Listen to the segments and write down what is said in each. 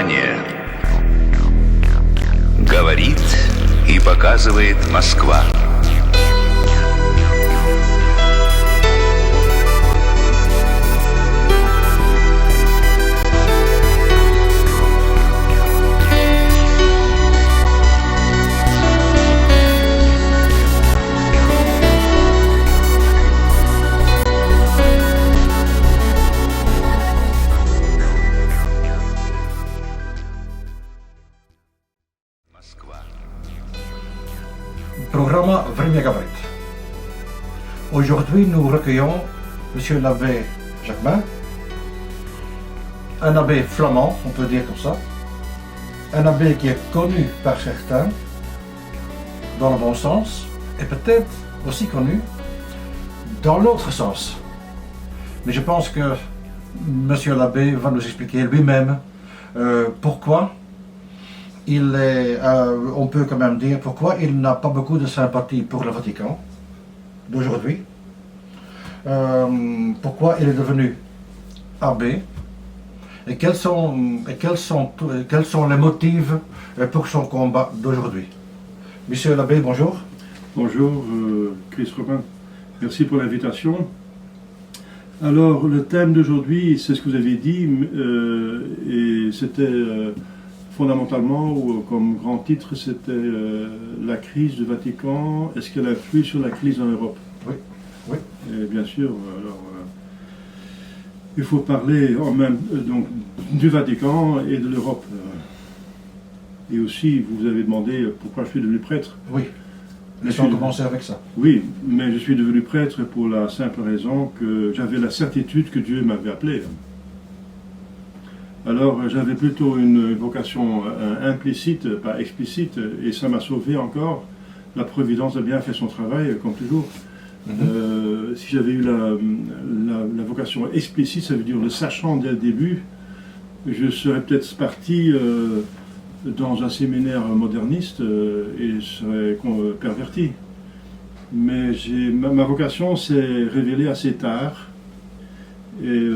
Внимание! Говорит и показывает Москва. Programme Vremia Gavrit. Aujourd'hui, nous recueillons Monsieur l'abbé Jacquemin, un abbé flamand, on peut dire comme ça, un abbé qui est connu par certains, dans le bon sens, et peut-être aussi connu dans l'autre sens. Mais je pense que Monsieur l'abbé va nous expliquer lui-même pourquoi il est, on peut quand même dire pourquoi il n'a pas beaucoup de sympathie pour le Vatican d'aujourd'hui, pourquoi il est devenu abbé et quels sont les motifs pour son combat d'aujourd'hui. Monsieur l'abbé, bonjour. Bonjour, Chris Robin. Merci pour l'invitation. Alors, le thème d'aujourd'hui, c'est ce que vous avez dit, et c'était fondamentalement, ou comme grand titre, c'était la crise du Vatican. Est-ce qu'elle influe sur la crise en Europe? Oui, oui. Et bien sûr, alors, il faut parler en même donc du Vatican et de l'Europe. Et aussi, vous avez demandé pourquoi je suis devenu prêtre. Oui, laissons commencer avec ça. Oui, mais je suis devenu prêtre pour la simple raison que j'avais la certitude que Dieu m'avait appelé. Alors j'avais plutôt une vocation implicite, pas explicite, et ça m'a sauvé encore. La Providence a bien fait son travail, comme toujours. Si j'avais eu la vocation explicite, ça veut dire le sachant dès le début, je serais peut-être parti dans un séminaire moderniste et serais perverti. Mais ma vocation s'est révélée assez tard. Et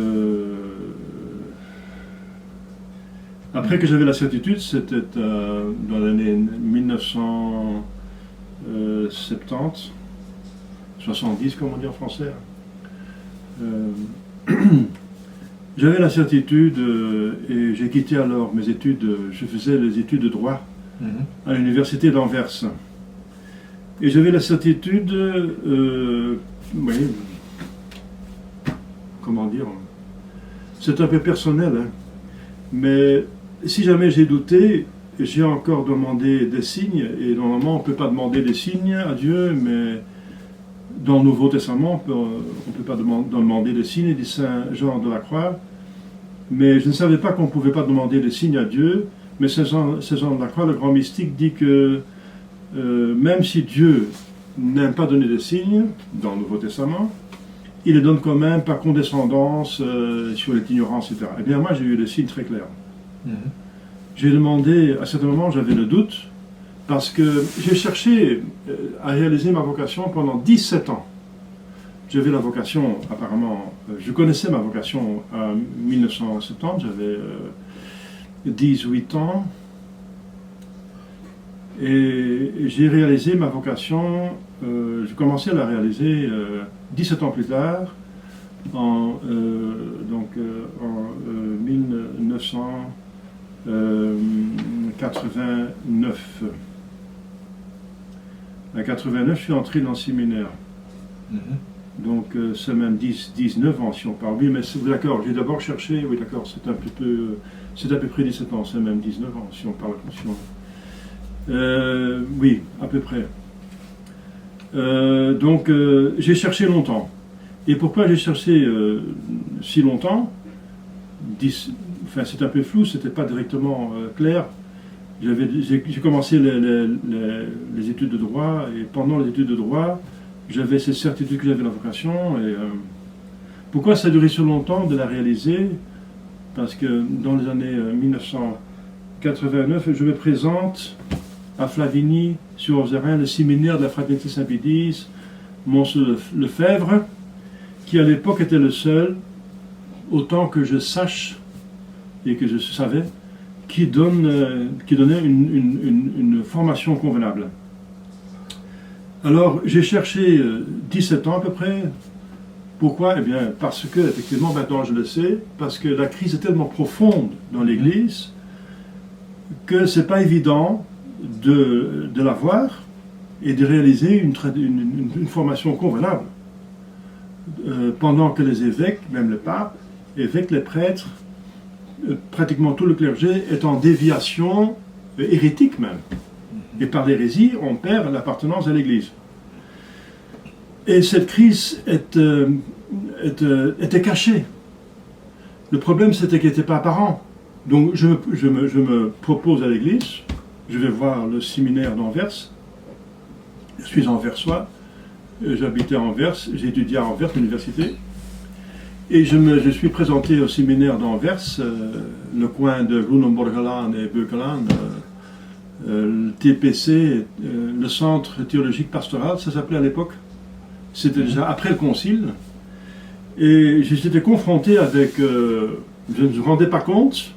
après que j'avais la certitude, c'était dans l'année 1970, 70 comme on dit en français. J'avais la certitude et j'ai quitté alors mes études, je faisais les études de droit à l'université d'Anvers. Et j'avais la certitude, oui, comment dire, c'est un peu personnel, hein, mais si jamais j'ai douté, j'ai encore demandé des signes, et normalement on ne peut pas demander des signes à Dieu, mais dans le Nouveau Testament, on ne peut pas demander des signes, dit Saint Jean de la Croix, mais je ne savais pas qu'on ne pouvait pas demander des signes à Dieu, mais Saint Jean de la Croix, le grand mystique, dit que même si Dieu n'aime pas donner des signes, dans le Nouveau Testament, il les donne quand même par condescendance sur l'ignorance, etc. Eh bien moi j'ai eu des signes très clairs. J'ai demandé, à certains moments j'avais le doute, parce que j'ai cherché à réaliser ma vocation pendant 17 ans. J'avais la vocation, apparemment, je connaissais ma vocation en 1970, j'avais 18 ans, et j'ai réalisé ma vocation, j'ai commencé à la réaliser 17 ans plus tard, en 1989. En 89, je suis entré dans le séminaire. Donc c'est même 19 ans si on parle. Oui, mais d'accord, j'ai d'abord cherché, oui d'accord, c'est à peu près 17 ans, c'est même 19 ans si on parle conscient. Oui, à peu près. Donc j'ai cherché longtemps. Et pourquoi j'ai cherché si longtemps? Enfin, c'est un peu flou, c'était pas directement clair. J'ai commencé les études de droit, et pendant les études de droit, j'avais cette certitude que j'avais la vocation. Et pourquoi ça a duré si longtemps de la réaliser? Parce que dans les années 1989, je me présente à Flavigny, sur Ozérin, le séminaire de la Fraternité Saint-Pédis, Monsieur Lefebvre, qui à l'époque était le seul, autant que je sache et que je savais, qui donnait une formation convenable. Alors j'ai cherché 17 ans à peu près. Pourquoi? Eh bien parce que, effectivement, maintenant je le sais, parce que la crise est tellement profonde dans l'Église que c'est pas évident de l'avoir et de réaliser une formation convenable. Pendant que les évêques, même le pape, les prêtres, pratiquement tout le clergé est en déviation hérétique même. Et par l'hérésie, on perd l'appartenance à l'Église. Et cette crise était cachée. Le problème, c'était qu'elle n'était pas apparent. Donc je me propose à l'Église, je vais voir le séminaire d'Anvers, je suis anversois, j'habitais à Anvers, j'ai étudié à Anvers, l'université, et je suis présenté au séminaire d'Anvers, le coin de Groenenborgelaan et Beukelaan, le TPC, le Centre théologique pastoral, ça s'appelait à l'époque. C'était déjà après le concile. Et j'étais confronté avec, je ne me rendais pas compte,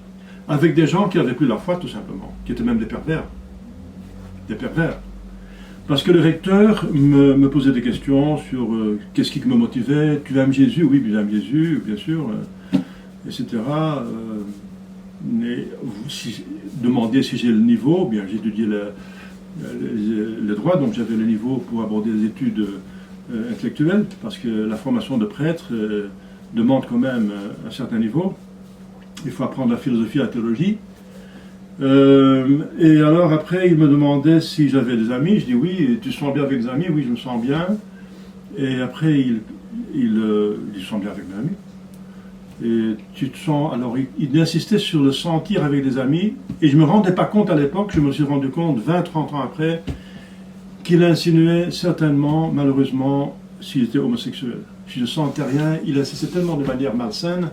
avec des gens qui n'avaient plus leur foi tout simplement, qui étaient même des pervers. Des pervers. Parce que le recteur me posait des questions sur qu'est-ce qui me motivait. Tu aimes Jésus? Oui, j'aime Jésus, bien sûr, etc. Mais demander si j'ai le niveau, bien j'ai étudié le droit, donc j'avais le niveau pour aborder des études intellectuelles, parce que la formation de prêtre demande quand même un certain niveau. Il faut apprendre la philosophie, la théologie. Et alors après, il me demandait si j'avais des amis. Je dis oui. Tu te sens bien avec des amis? Oui, je me sens bien. Et après, il se sent bien avec mes amis. Et tu te sens... Alors, il insistait sur le sentir avec des amis. Et je ne me rendais pas compte à l'époque, je me suis rendu compte 20-30 ans après, qu'il insinuait certainement, malheureusement, s'il était homosexuel. Je ne sentais rien. Il insistait tellement de manière malsaine.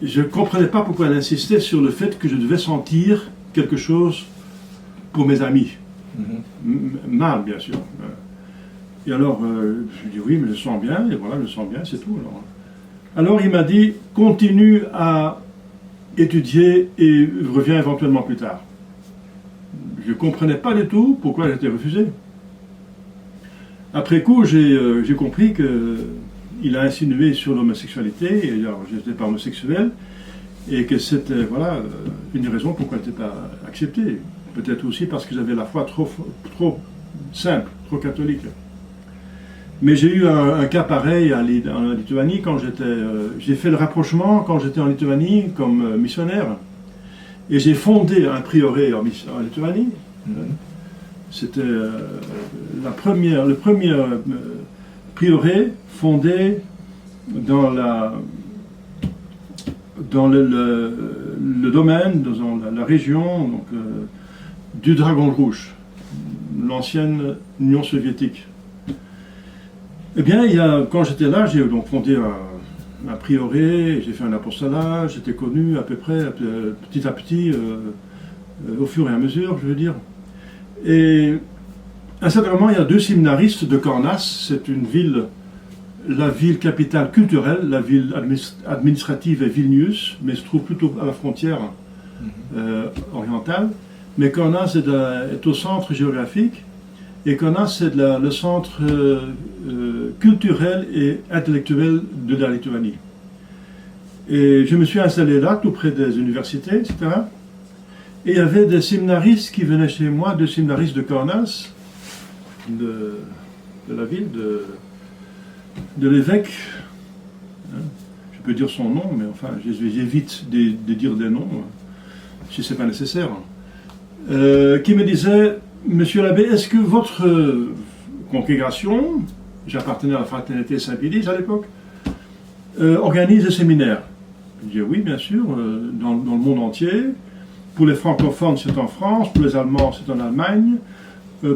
Je ne comprenais pas pourquoi elle insistait sur le fait que je devais sentir quelque chose pour mes amis. Mal, bien sûr. Et alors, je dis oui, mais je sens bien, et voilà, je sens bien, c'est tout. Alors il m'a dit, continue à étudier et reviens éventuellement plus tard. Je ne comprenais pas du tout pourquoi j'étais refusé. Après coup, j'ai compris que il a insinué sur l'homosexualité, et alors je n'étais pas homosexuel, et que c'était voilà, une raison pourquoi je n'étais pas accepté. Peut-être aussi parce que j'avais la foi trop simple, trop catholique. Mais j'ai eu un cas pareil en Lituanie quand j'ai fait le rapprochement quand j'étais en Lituanie comme missionnaire. Et j'ai fondé un prieuré en Lituanie. C'était le premier prieuré fondé dans le domaine, dans la région donc, du Dragon Rouge, l'ancienne Union soviétique. Eh bien, quand j'étais là, j'ai donc fondé un prieuré, j'ai fait un apostolat, j'étais connu à peu près, petit à petit, au fur et à mesure, je veux dire. Et à un certain moment, il y a 2 séminaristes de Kaunas, c'est une ville, la ville capitale culturelle, la ville administrative est Vilnius, mais se trouve plutôt à la frontière orientale. Mais Kaunas est au centre géographique, et Kaunas c'est le centre culturel et intellectuel de la Lituanie. Et je me suis installé là, tout près des universités, etc. Et il y avait des séminaristes qui venaient chez moi, 2 séminaristes de Kaunas, de la ville, de l'évêque. Hein, je peux dire son nom, mais enfin, j'évite de dire des noms, si ce n'est pas nécessaire. Qui me disait, Monsieur l'abbé, est-ce que votre congrégation, j'appartenais à la fraternité Saint-Pédis à l'époque, organise des séminaires? Je dis oui, bien sûr, dans le monde entier. Pour les francophones, c'est en France, pour les Allemands, c'est en Allemagne,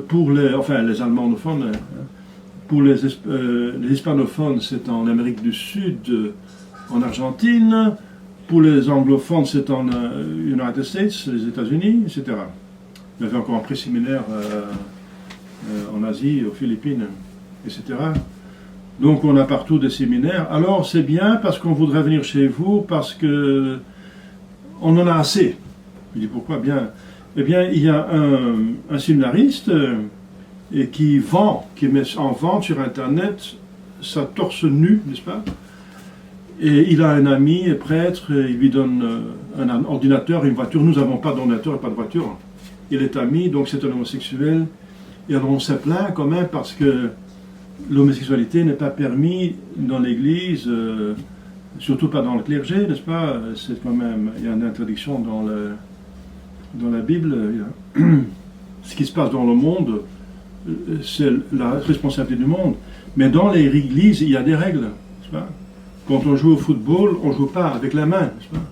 pour les allemandophones, pour les hispanophones, c'est en Amérique du Sud, en Argentine, pour les anglophones, c'est en United States, les États-Unis, etc. Il y avait encore un pré-séminaire en Asie, aux Philippines, etc. Donc on a partout des séminaires. Alors c'est bien parce qu'on voudrait venir chez vous, parce que on en a assez. Je dis pourquoi bien? Eh bien, il y a un séminariste et qui met en vente sur Internet sa torse nue, n'est-ce pas? Et il a un ami prêtre, il lui donne un ordinateur, une voiture. Nous n'avons pas d'ordinateur et pas de voiture. Il est ami, donc c'est un homosexuel. Et alors on s'est plaint quand même parce que l'homosexualité n'est pas permis dans l'Église, surtout pas dans le clergé, n'est-ce pas? C'est quand même, il y a une interdiction dans la Bible. Ce qui se passe dans le monde, c'est la responsabilité du monde. Mais dans les églises, il y a des règles, n'est-ce pas? Quand on joue au football, on ne joue pas avec la main, n'est-ce pas?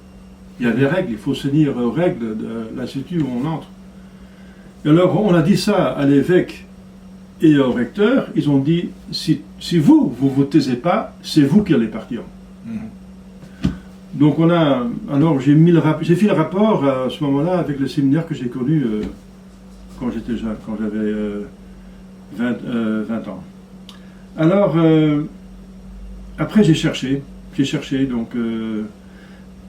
Il y a des règles, il faut se tenir aux règles de l'institut où on entre. Et alors, on a dit ça à l'évêque et au recteur, ils ont dit, si vous taisez pas, c'est vous qui allez partir. Donc alors j'ai fait le rapport à ce moment-là avec le séminaire que j'ai connu quand j'étais jeune, quand j'avais 20 ans. Alors, après j'ai cherché, donc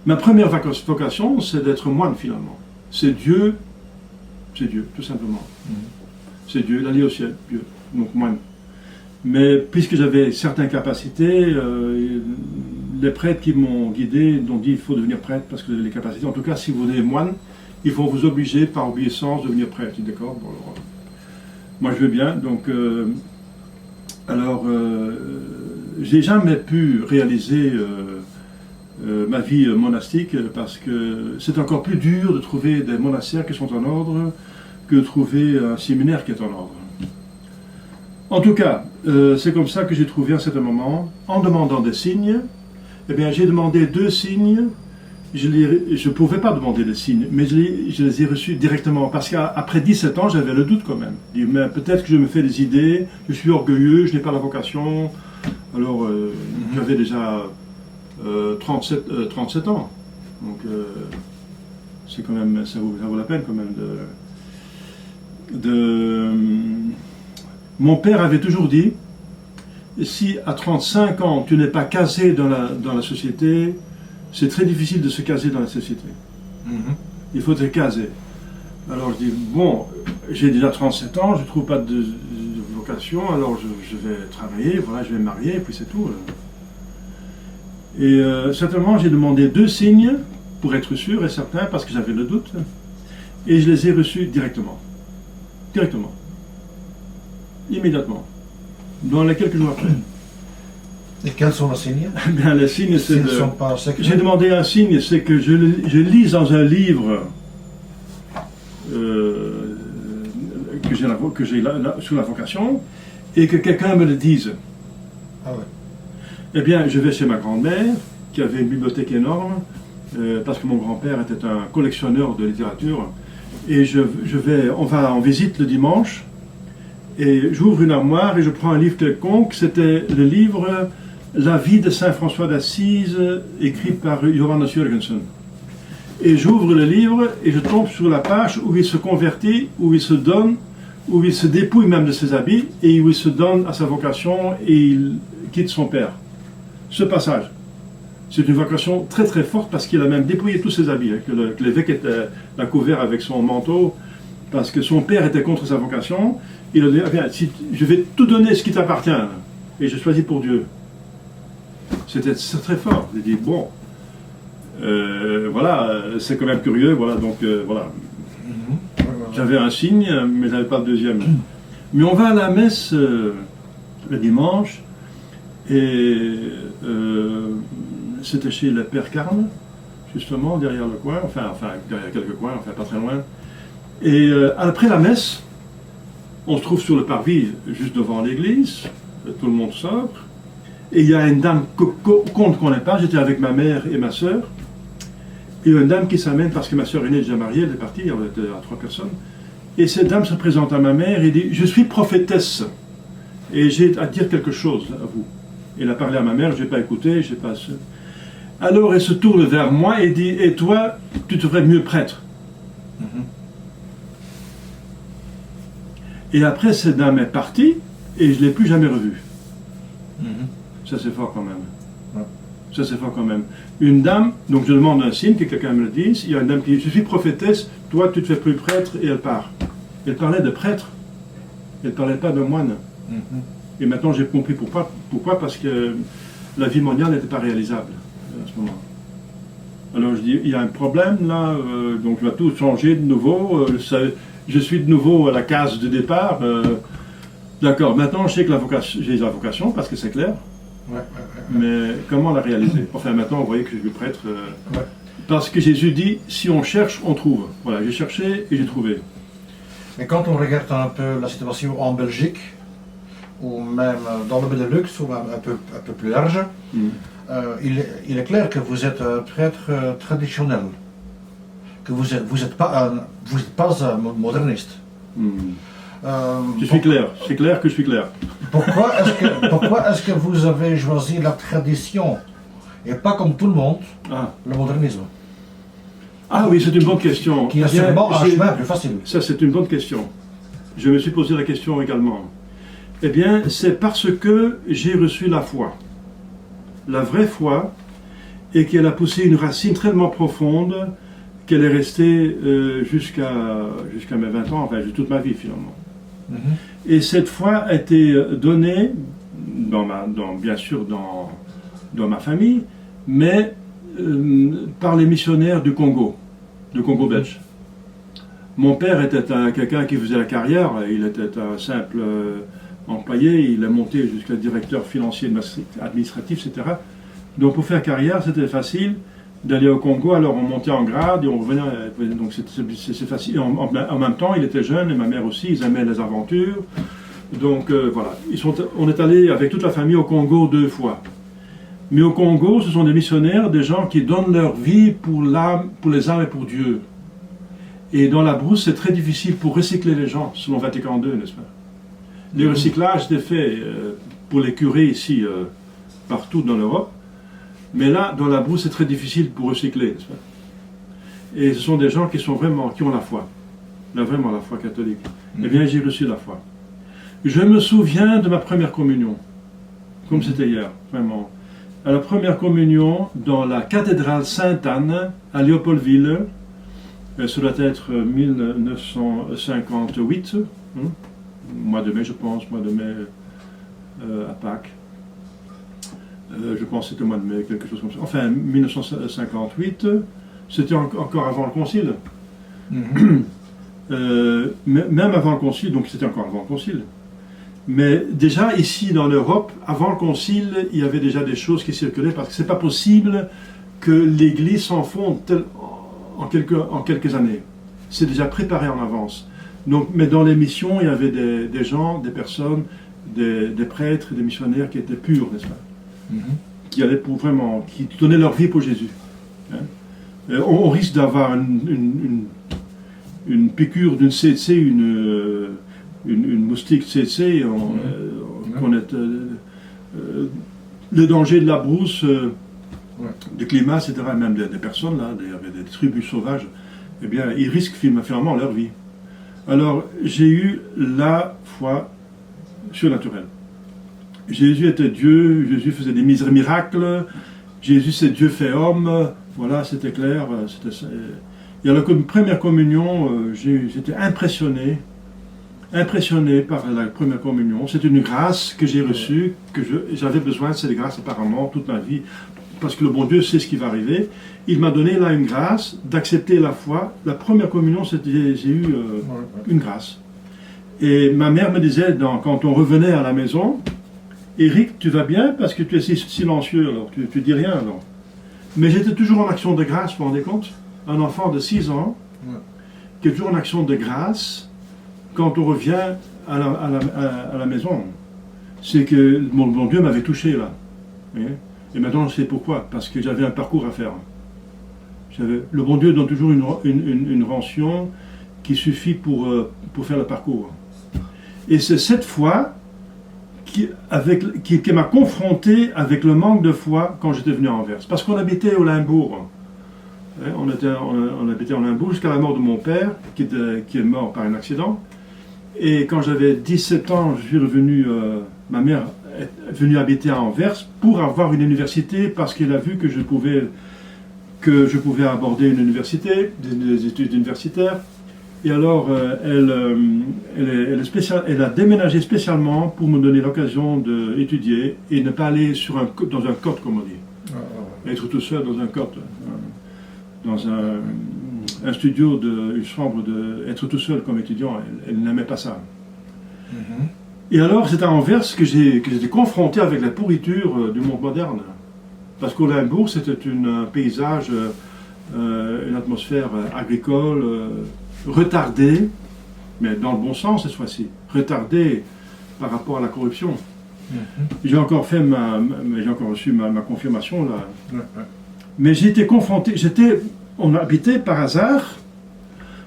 ma première vocation, c'est d'être moine finalement. C'est Dieu, tout simplement. C'est Dieu, d'aller au ciel, Dieu, donc moine. Mais puisque j'avais certaines capacités, les prêtres qui m'ont guidé ont dit il faut devenir prêtre parce que les capacités, en tout cas si vous venez moine, ils vont vous obliger par obéissance de devenir prêtre. D'accord? Bon, alors, moi je veux bien, donc j'ai jamais pu réaliser ma vie monastique parce que c'est encore plus dur de trouver des monastères qui sont en ordre que de trouver un séminaire qui est en ordre. En tout cas, c'est comme ça que j'ai trouvé à un certain moment, en demandant des signes. Eh bien, j'ai demandé 2 signes. Je ne pouvais pas demander des signes, mais je les ai reçus directement. Parce qu'après 17 ans, j'avais le doute quand même. Je dis, mais peut-être que je me fais des idées, je suis orgueilleux, je n'ai pas la vocation. Alors, j'avais déjà 37 ans. Donc, c'est quand même, ça vaut la peine quand même Mon père avait toujours dit, si à 35 ans tu n'es pas casé dans la société, c'est très difficile de se caser dans la société. Il faut être casé. Alors je dis, bon, j'ai déjà 37 ans, je ne trouve pas de vocation, alors je vais travailler, voilà, je vais me marier, et puis c'est tout. Et certainement, j'ai demandé 2 signes, pour être sûr et certain, parce que j'avais le doute, et je les ai reçus directement. Directement. Immédiatement. Dans les quelques jours après. Et quels sont les signes? Bien, les signes, c'est ne sont pas secrets. J'ai demandé un signe, c'est que je lise dans un livre que j'ai sous la vocation, et que quelqu'un me le dise. Ah ouais. Eh bien, je vais chez ma grand-mère, qui avait une bibliothèque énorme, parce que mon grand-père était un collectionneur de littérature, et on va en visite le dimanche, et j'ouvre une armoire et je prends un livre quelconque. C'était le livre La vie de Saint François d'Assise, écrit par Johannes Jürgensen. Et j'ouvre le livre et je tombe sur la page où il se convertit, où il se donne, où il se dépouille même de ses habits, et où il se donne à sa vocation et il quitte son père. Ce passage, c'est une vocation très très forte parce qu'il a même dépouillé tous ses habits, que l'évêque l'a couvert avec son manteau, parce que son père était contre sa vocation. Il a dit, ah bien, je vais tout donner ce qui t'appartient, et je choisis pour Dieu. C'était très fort. J'ai dit, bon, voilà, c'est quand même curieux, voilà, donc voilà. J'avais un signe, mais je n'avais pas le deuxième. Mais on va à la messe le dimanche, et c'était chez le Père Carme, justement, derrière le coin, enfin derrière quelques coins, enfin pas très loin. Et après la messe, on se trouve sur le parvis, juste devant l'église, tout le monde sort, et il y a une dame qu'on ne connaît pas, j'étais avec ma mère et ma soeur, et une dame qui s'amène, parce que ma soeur aînée est déjà mariée, elle est partie, on était à 3 personnes, et cette dame se présente à ma mère et dit, je suis prophétesse, et j'ai à dire quelque chose à vous. Elle a parlé à ma mère, je n'ai pas écouté, je n'ai pas... Alors elle se tourne vers moi et dit, et toi, tu devrais mieux prêtre. Et après, cette dame est partie, et je ne l'ai plus jamais revue. Ça, c'est fort quand même. Ça c'est fort quand même. Une dame, donc je demande un signe, que quelqu'un me le dise, il y a une dame qui dit, je suis prophétesse, toi tu te fais plus prêtre, et elle part. Elle parlait de prêtre, elle ne parlait pas de moine. Et maintenant j'ai compris pourquoi, parce que la vie mondiale n'était pas réalisable à ce moment. Alors je dis, il y a un problème là, donc je dois tout changer de nouveau, je suis de nouveau à la case de départ. D'accord, maintenant je sais que j'ai la vocation, parce que c'est clair. Mais comment la réaliser? Enfin, maintenant, vous voyez que je suis prêtre. Parce que Jésus dit, si on cherche, on trouve. Voilà, j'ai cherché et j'ai trouvé. Mais quand on regarde un peu la situation en Belgique, ou même dans le Benelux, ou même un peu plus large, il est clair que vous êtes un prêtre traditionnel. Que vous n'êtes pas un moderniste. Je suis clair, c'est clair que je suis clair. Pourquoi est-ce que vous avez choisi la tradition et pas comme tout le monde le modernisme? Ah oui, c'est une bonne question. Qui est sûrement un chemin plus facile. Ça, c'est une bonne question. Je me suis posé la question également. Eh bien, c'est parce que j'ai reçu la foi. La vraie foi, et qu'elle a poussé une racine tellement profonde qu'elle est restée jusqu'à mes 20 ans, enfin, toute ma vie finalement. Et cette foi a été donnée, bien sûr dans ma famille, mais par les missionnaires du Congo belge. Mon père était quelqu'un qui faisait la carrière, il était un simple employé, il est monté jusqu'à directeur financier, administratif, etc. Donc pour faire carrière, c'était facile d'aller au Congo, alors on montait en grade et on revenait, donc c'est facile. Et en même temps, il était jeune et ma mère aussi, ils aimaient les aventures. Donc voilà, on est allé avec toute la famille au Congo 2 fois. Mais au Congo, ce sont des missionnaires, des gens qui donnent leur vie pour les âmes et pour Dieu. Et dans la brousse, c'est très difficile pour recycler les gens, selon Vatican II, n'est-ce pas? Le recyclage était fait pour les curés ici, partout dans l'Europe. Mais là, dans la brousse, c'est très difficile pour recycler, n'est-ce pas? Et ce sont des gens qui ont la foi. Vraiment la foi catholique. Eh bien, j'ai reçu la foi. Je me souviens de ma première communion, comme c'était hier, vraiment. À la première communion, dans la cathédrale Sainte-Anne, à Léopoldville, ça doit être 1958, mois de mai, je pense, mois de mai à Pâques. Je pense que c'était le mois de mai, quelque chose comme ça. Enfin, 1958, c'était encore avant le concile. Même avant le concile, donc c'était encore avant le concile. Mais déjà ici dans l'Europe, avant le concile, il y avait déjà des choses qui circulaient, parce que c'est pas possible que l'Église s'enfonde en quelques années. C'est déjà préparé en avance. Donc, mais dans les missions, il y avait des gens, des personnes, des prêtres, des missionnaires qui étaient purs, n'est-ce pas? Qui allaient qui donnaient leur vie pour Jésus. On risque d'avoir une piqûre d'une CC, une moustique CC, le danger de la brousse, du climat, etc., même des personnes, là, il y avait des tribus sauvages, eh bien, ils risquent finalement leur vie. Alors, j'ai eu la foi surnaturelle. Jésus était Dieu, Jésus faisait des miracles, Jésus c'est Dieu fait homme, voilà, c'était clair. Et à la première communion, j'étais impressionné par la première communion. C'est une grâce que j'ai reçue, que j'avais besoin de cette grâce apparemment toute ma vie, parce que le bon Dieu sait ce qui va arriver. Il m'a donné là une grâce d'accepter la foi. La première communion, j'ai eu une grâce. Et ma mère me disait, quand on revenait à la maison, Eric, tu vas bien parce que tu es si silencieux, alors tu dis rien alors. Mais j'étais toujours en action de grâce, vous vous rendez compte? Un enfant de 6 ans, qui est toujours en action de grâce, quand on revient à la maison. C'est que mon Dieu m'avait touché là. Et maintenant je sais pourquoi, parce que j'avais un parcours à faire. Le bon Dieu donne toujours une rançon qui suffit pour faire le parcours. Et c'est cette foi qui m'a confronté avec le manque de foi quand j'étais venu à Anvers. Parce qu'on habitait au Limbourg. On habitait au Limbourg jusqu'à la mort de mon père, qui est mort par un accident. Et quand j'avais 17 ans, je suis revenu, ma mère est venu habiter à Anvers pour avoir une université parce qu'elle a vu que je pouvais aborder une université, des études universitaires. Et alors, elle a déménagé spécialement pour me donner l'occasion d'étudier et ne pas aller dans un code, comme on dit. Être tout seul dans un code, dans un studio, une chambre, être tout seul comme étudiant. Elle n'aimait pas ça. Et alors, c'est à Anvers que j'étais confronté avec la pourriture du monde moderne. Parce qu'Olimbourg, c'était un paysage, une atmosphère agricole, retardée, mais dans le bon sens cette fois-ci, retardée par rapport à la corruption. J'ai encore reçu ma confirmation là. Mais j'ai été confronté, on habitait par hasard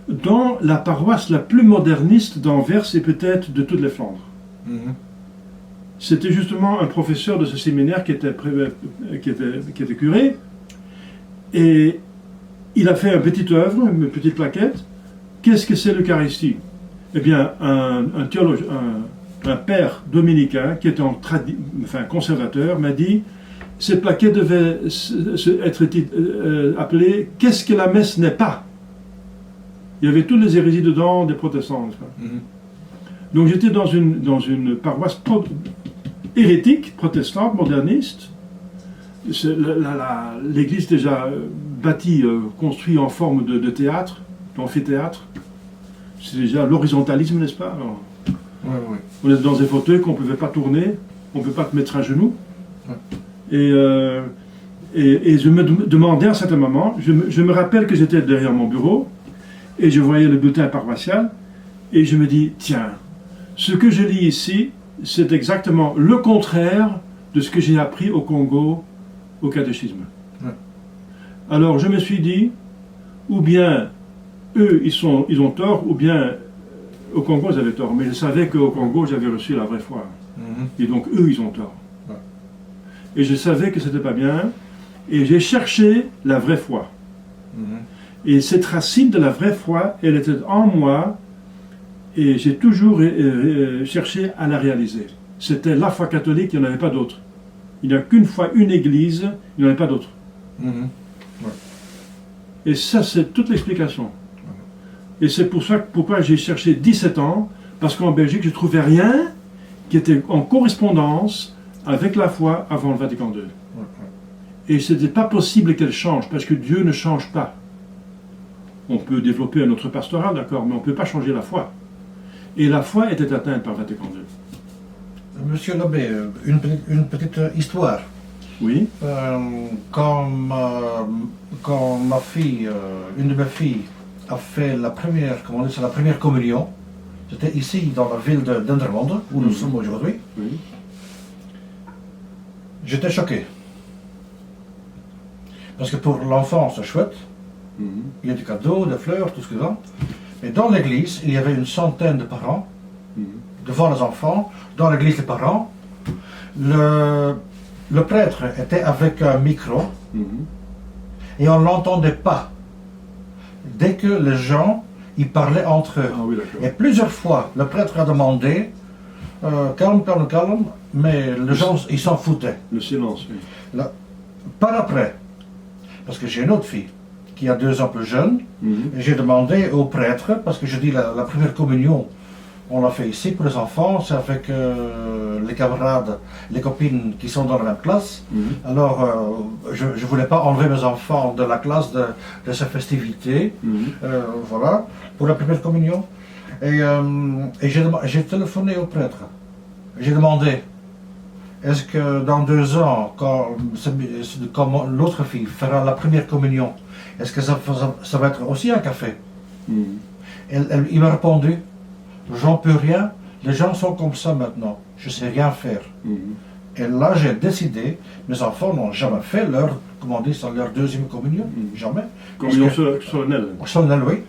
dans la paroisse la plus moderniste d'Anvers et peut-être de toutes les Flandres. C'était justement un professeur de ce séminaire qui était curé, et il a fait une petite œuvre, une petite plaquette. Qu'est-ce que c'est l'Eucharistie? Eh bien, un théologue, un père dominicain qui était conservateur m'a dit cette plaquette devait être appelée « Qu'est-ce que la messe n'est pas ?» Il y avait toutes les hérésies dedans des protestants. Donc j'étais dans une paroisse hérétique, protestante, moderniste. L'église déjà bâtie, construite en forme de théâtre, d'amphithéâtre. C'est déjà l'horizontalisme, n'est-ce pas? Alors, on est dans des fauteuils qu'on ne pouvait pas tourner, on ne peut pas te mettre à genoux. Et je me demandais à un certain moment, je me rappelle que j'étais derrière mon bureau, et je voyais le bulletin paroissial, et je me dis, tiens, ce que je lis ici, c'est exactement le contraire de ce que j'ai appris au Congo, au catéchisme. Alors je me suis dit, ou bien eux, ils ont tort, ou bien au Congo, ils avaient tort. Mais je savais qu'au Congo, j'avais reçu la vraie foi. Et donc eux, ils ont tort. Et je savais que c'était pas bien, et j'ai cherché la vraie foi. Et cette racine de la vraie foi, elle était en moi, et j'ai toujours cherché à la réaliser. C'était la foi catholique, il n'y en avait pas d'autre. Il n'y a qu'une foi, une église, il n'y en avait pas d'autre. Et ça, c'est toute l'explication. Et c'est pourquoi j'ai cherché 17 ans, parce qu'en Belgique, je ne trouvais rien qui était en correspondance avec la foi avant le Vatican II. Et ce n'était pas possible qu'elle change, parce que Dieu ne change pas. On peut développer un autre pastoral, d'accord, mais on ne peut pas changer la foi. Et la foi était atteinte par Vatican II. Monsieur l'abbé, une petite histoire. Oui. Quand ma fille, une de mes filles, a fait la première communion, c'était ici dans la ville de Dendermonde, où nous sommes aujourd'hui. Oui. J'étais choqué. Parce que pour l'enfant, c'est chouette. Il y a des cadeaux, des fleurs, tout ce que ça. Mais dans l'église, il y avait une centaine de parents, devant les enfants, dans l'église des parents. Le prêtre était avec un micro, et on ne l'entendait pas. Dès que les gens, ils parlaient entre eux. Ah oui, et plusieurs fois, le prêtre a demandé, calme, calme, calme, mais les gens, ils s'en foutaient. Le silence, oui. Par après, parce que j'ai une autre fille, qui a 2 ans plus jeune, et j'ai demandé au prêtre, parce que je dis la première communion, on l'a fait ici pour les enfants, c'est avec les camarades, les copines qui sont dans la même classe. Alors, je ne voulais pas enlever mes enfants de la classe de ces festivités, voilà, pour la première communion. Et j'ai téléphoné au prêtre. J'ai demandé, est-ce que dans 2 ans, quand l'autre fille fera la première communion, est-ce que ça va être aussi un café? Il m'a répondu, j'en peux rien, les gens sont comme ça maintenant, je ne sais rien faire. Et là j'ai décidé, mes enfants n'ont jamais fait leur 2e communion, jamais. Communion solennelle. Solennelle, oui,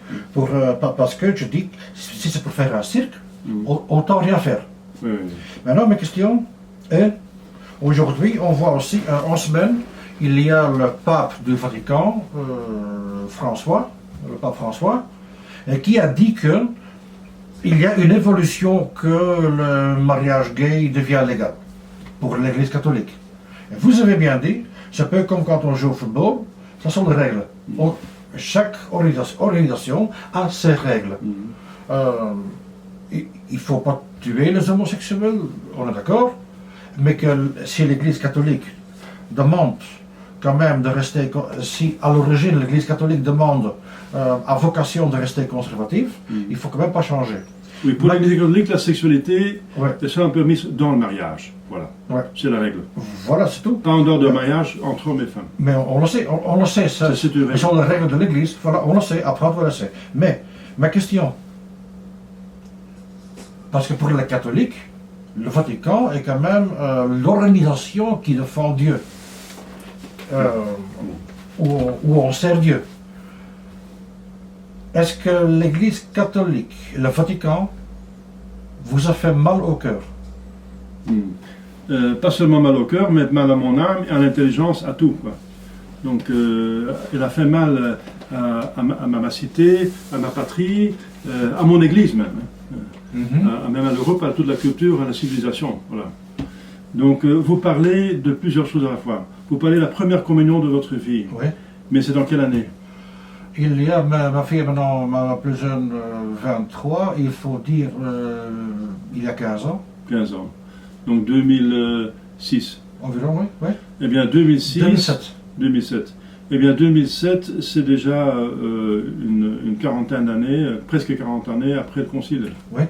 parce que je dis, si c'est pour faire un cirque, autant rien faire. Maintenant ma question est, aujourd'hui on voit aussi, en semaine, il y a le pape du Vatican, le pape François, qui a dit que il y a une évolution que le mariage gay devient légal. pour l'Église catholique. Et vous avez bien dit, c'est un peu comme quand on joue au football, ça sont des règles. Chaque organisation a ses règles. Il ne faut pas tuer les homosexuels, on est d'accord, mais que si l'Église catholique demande quand même de rester, si à l'origine l'Église catholique demande à vocation de rester conservative, il ne faut quand même pas changer. Oui, pour l'Église catholique, la sexualité Ouais. est seulement permise dans le mariage. Voilà, Ouais. c'est la règle. Voilà, c'est tout. Pas en dehors de mariage entre hommes et femmes. Mais on le sait, on le sait, ça, C'est une règle. ce sont les règles de l'Église, voilà, on le sait, après on le sait. Mais, ma question, parce que pour les catholiques, le Vatican est quand même l'organisation qui défend Dieu, où on sert Dieu. Est-ce que l'Église catholique, le Vatican, vous a fait mal au cœur? Pas seulement mal au cœur, mais mal à mon âme, à l'intelligence, à tout, quoi. Donc, elle a fait mal à ma cité, à ma patrie, à mon Église même, même à l'Europe, à toute la culture, à la civilisation. Voilà. Donc, vous parlez de plusieurs choses à la fois. Vous parlez de la première communion de votre vie, Oui. mais c'est dans quelle année? Il y a, ma fille est maintenant ma plus jeune, 23, il faut dire, il y a 15 ans, 15 ans. Donc 2006. environ, oui, oui. Eh bien 2006. 2007. 2007. Eh bien 2007, c'est déjà une quarantaine d'années, presque 40 années après le Concile. Oui.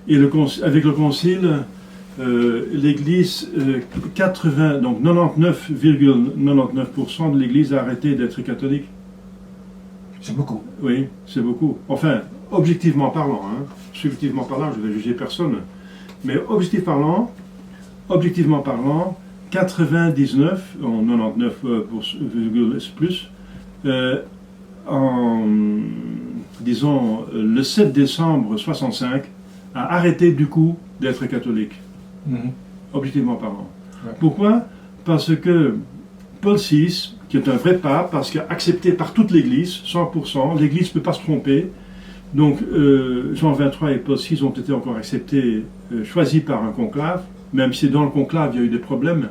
Et avec le Concile, l'Église, 99,99% de l'Église a arrêté d'être catholique. C'est beaucoup. Oui, c'est beaucoup. Enfin, objectivement parlant, hein. Subjectivement parlant, je ne vais juger personne, mais objectivement parlant, 99, en 99 plus, disons, le 7 décembre 65, a arrêté du coup d'être catholique, objectivement parlant. Ouais. Pourquoi? Parce que Paul VI, qui est un vrai pape, parce qu'accepté par toute l'Église, 100%, l'Église ne peut pas se tromper. Donc Jean XXIII et Paul VI ont été encore acceptés, choisis par un conclave, même si dans le conclave il y a eu des problèmes,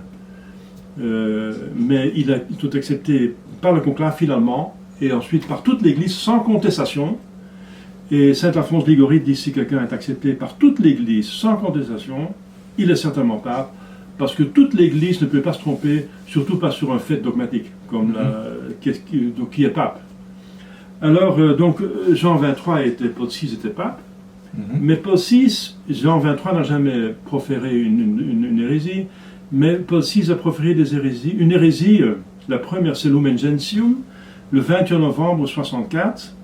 mais ils sont acceptés par le conclave finalement, et ensuite par toute l'Église sans contestation. Et saint Alphonse Ligoride dit si quelqu'un est accepté par toute l'Église sans contestation, il est certainement pape. Parce que toute l'Église ne peut pas se tromper, surtout pas sur un fait dogmatique, comme qui est pape. Alors, donc, Jean XXIII était Paul VI était pape, mais Paul VI, Jean XXIII n'a jamais proféré une hérésie, mais Paul VI a proféré des hérésies. Une hérésie, la première, c'est Lumen Gentium, le 21 novembre 64.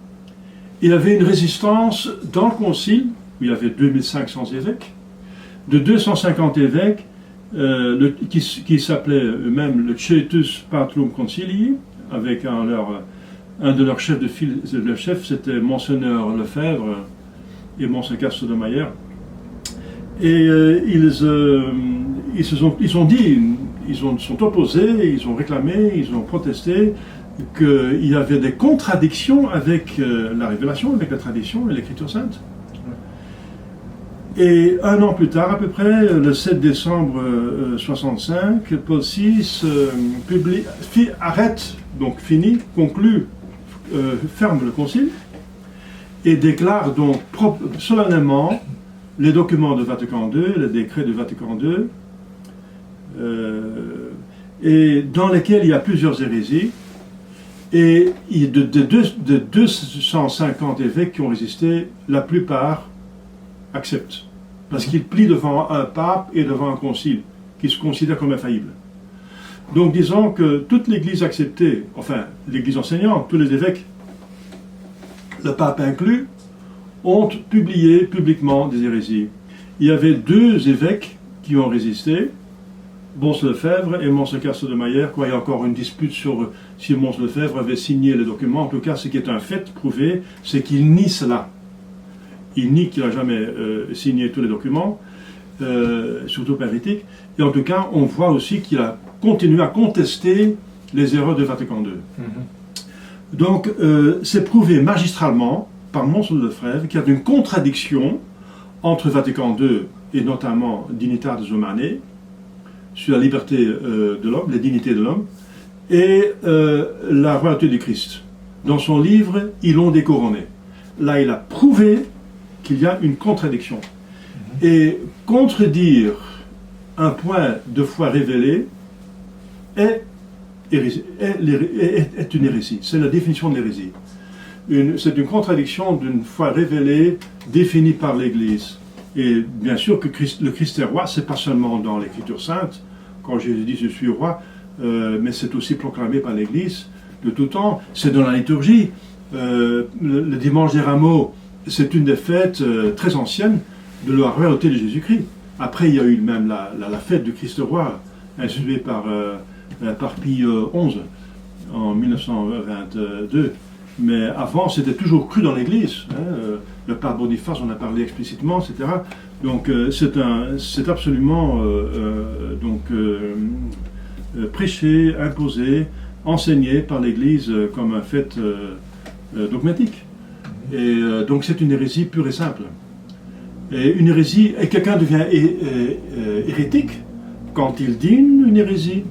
Il avait une résistance dans le concile, où il y avait 2500 évêques, de 250 évêques, qui s'appelait eux-mêmes le Cetus Patrum Concilii, avec un de leurs chefs de file, le chef c'était Monseigneur Lefebvre et Monseigneur Castro de Mayer. Et ils sont opposés, ils ont réclamé, ils ont protesté qu'il y avait des contradictions avec la révélation, avec la tradition et l'écriture sainte. Et un an plus tard, à peu près, le 7 décembre 65, Paul VI conclut, ferme le concile et déclare donc solennellement les documents de Vatican II, les décrets de Vatican II, et dans lesquels il y a plusieurs hérésies, et de 250 évêques qui ont résisté, la plupart acceptent. Parce qu'il plie devant un pape et devant un concile, qui se considère comme infaillible. Donc disons que toute l'Église acceptée, enfin l'Église enseignante, tous les évêques, le pape inclus, ont publié publiquement des hérésies. Il y avait 2 évêques qui ont résisté, Mons Lefebvre et Mons Castro de Mayer. Il y a encore une dispute sur si Mons Lefebvre avait signé les documents. En tout cas, ce qui est un fait prouvé, c'est qu'il nie cela. Il nie qu'il n'a jamais signé tous les documents, surtout pas hérétiques. Et en tout cas, on voit aussi qu'il a continué à contester les erreurs de Vatican II. Donc, c'est prouvé magistralement par Mons Lefebvre qu'il y a une contradiction entre Vatican II et notamment Dignitatis Humanae sur la liberté de l'homme, la dignité de l'homme, et la royauté du Christ. Dans son livre, ils l'ont découronné. Là, il a prouvé qu'il y a une contradiction. Et contredire un point de foi révélé est une hérésie. C'est la définition de l'hérésie. C'est une contradiction d'une foi révélée, définie par l'Église. Et bien sûr que le Christ est roi, c'est pas seulement dans l'Écriture sainte, quand Jésus dit « je suis roi », mais c'est aussi proclamé par l'Église de tout temps. C'est dans la liturgie. Le dimanche des Rameaux, c'est une des fêtes très anciennes de la royauté de Jésus-Christ. Après, il y a eu même la fête du Christ roi, instituée par Pie XI en 1922. Mais avant, c'était toujours cru dans l'Église. Le pape Boniface en a parlé explicitement, etc. Donc, c'est absolument prêché, imposé, enseigné par l'Église comme un fait dogmatique. Et donc, c'est une hérésie pure et simple. Et une hérésie, et quelqu'un devient hérétique quand il dit une hérésie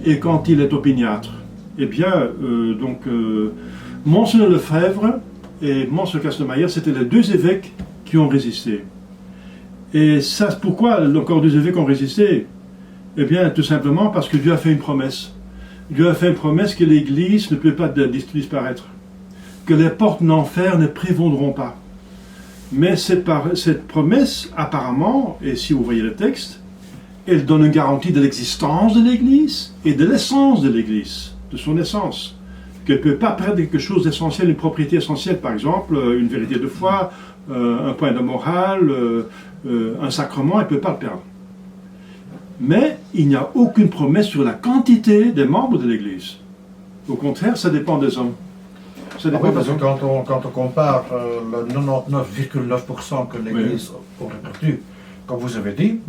et quand il est opiniâtre. Eh bien, Monseigneur Lefebvre et Monseigneur Castelmayer, c'était les deux évêques qui ont résisté. Et ça, pourquoi encore deux évêques ont résisté? Eh bien, tout simplement parce que Dieu a fait une promesse. Dieu a fait une promesse que l'Église ne peut pas disparaître, que les portes d'enfer ne prévaudront pas. Mais cette promesse, apparemment, et si vous voyez le texte, elle donne une garantie de l'existence de l'Église et de l'essence de l'Église, de son essence. Qu'elle ne peut pas perdre quelque chose d'essentiel, une propriété essentielle, par exemple, une vérité de foi, un point de morale, un sacrement, elle ne peut pas le perdre. Mais il n'y a aucune promesse sur la quantité des membres de l'Église. Au contraire, ça dépend des hommes. Ça dépend parce que quand on compare le 99,9% que l'Église aurait perdu, comme vous avez dit,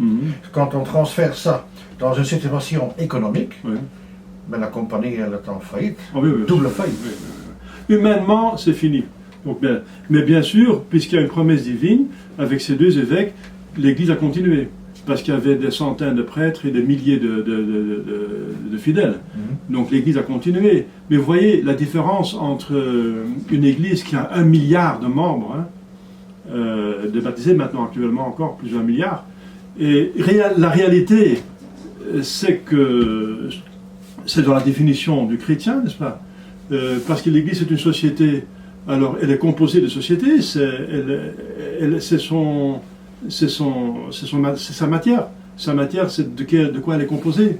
quand on transfère ça dans une situation économique, mais la compagnie elle est en faillite, double faillite. Humainement, c'est fini. Donc, mais bien sûr, puisqu'il y a une promesse divine, avec ces deux évêques, l'Église a continué. Parce qu'il y avait des centaines de prêtres et des milliers de fidèles. Donc l'Église a continué. Mais vous voyez la différence entre une Église qui a 1 milliard de membres, de baptisés maintenant actuellement encore plusieurs milliards, et la réalité, c'est que c'est dans la définition du chrétien, n'est-ce pas? Parce que l'Église est une société, alors elle est composée de sociétés, c'est sa matière. Sa matière, c'est de quoi elle est composée.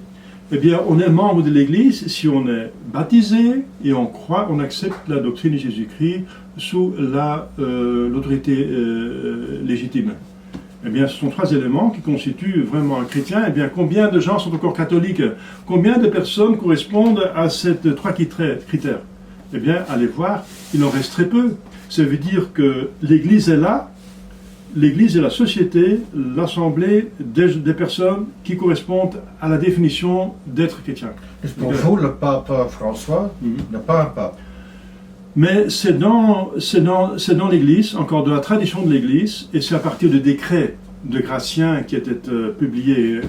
Eh bien, on est membre de l'Église si on est baptisé et on croit, on accepte la doctrine de Jésus-Christ sous l'autorité légitime. Eh bien, ce sont 3 éléments qui constituent vraiment un chrétien. Eh bien, combien de gens sont encore catholiques? Combien de personnes correspondent à ces 3 critères? Eh bien, allez voir, il en reste très peu. Ça veut dire que l'Église est là. L'Église est la société, l'assemblée des personnes qui correspondent à la définition d'être chrétien. Pour vous, le pape François n'est pas un pape. Mais c'est dans l'Église, encore de la tradition de l'Église, et c'est à partir de décrets de Gratien qui étaient publiés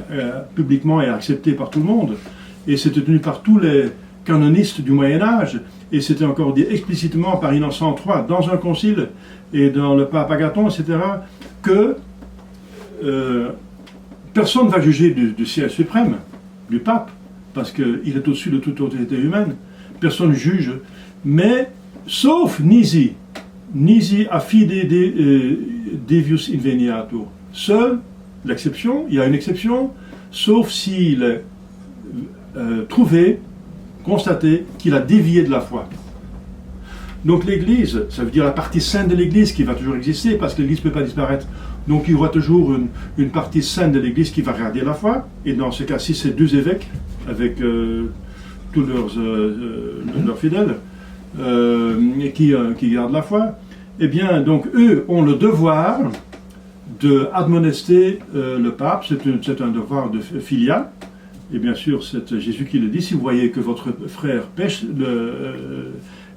publiquement et acceptés par tout le monde, et c'était tenu par tous les canonistes du Moyen-Âge, et c'était encore dit explicitement par Innocent III dans un concile et dans le pape Agathon, etc., que personne ne va juger du siège suprême, du pape, parce qu'il est au-dessus de toute autorité humaine. Personne ne juge, mais sauf Nisi a fide devius inveniatur. Seule l'exception, il y a une exception, sauf s'il est trouvé, constaté qu'il a dévié de la foi. Donc l'Église, ça veut dire la partie sainte de l'Église qui va toujours exister, parce que l'Église ne peut pas disparaître. Donc il y aura toujours une partie sainte de l'Église qui va garder la foi, et dans ce cas-ci, c'est 2 évêques, avec tous leurs fidèles, qui gardent la foi. Eh bien, donc eux ont le devoir d'admonester le pape, c'est un devoir filial. Et bien sûr, c'est Jésus qui le dit, si vous voyez que votre frère pêche,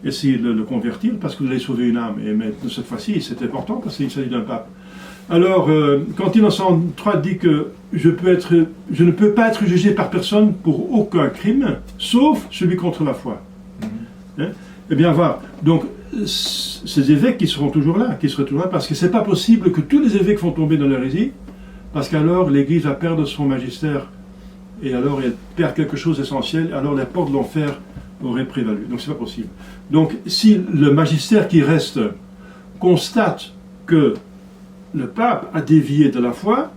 essayez de le convertir parce que vous allez sauver une âme. Et cette fois-ci, c'est important parce qu'il s'agit d'un pape. Alors, quand Innocent III dit que je ne peux pas être jugé par personne pour aucun crime, sauf celui contre la foi. Hein? Eh bien, voilà. Donc, ces évêques qui seront toujours là, parce que c'est pas possible que tous les évêques vont tomber dans l'hérésie, parce qu'alors l'Église va perdre son magistère, et alors elle perd quelque chose d'essentiel, alors les portes de l'enfer auraient prévalu. Donc, c'est pas possible. Donc, si le magistère qui reste constate que le pape a dévié de la foi,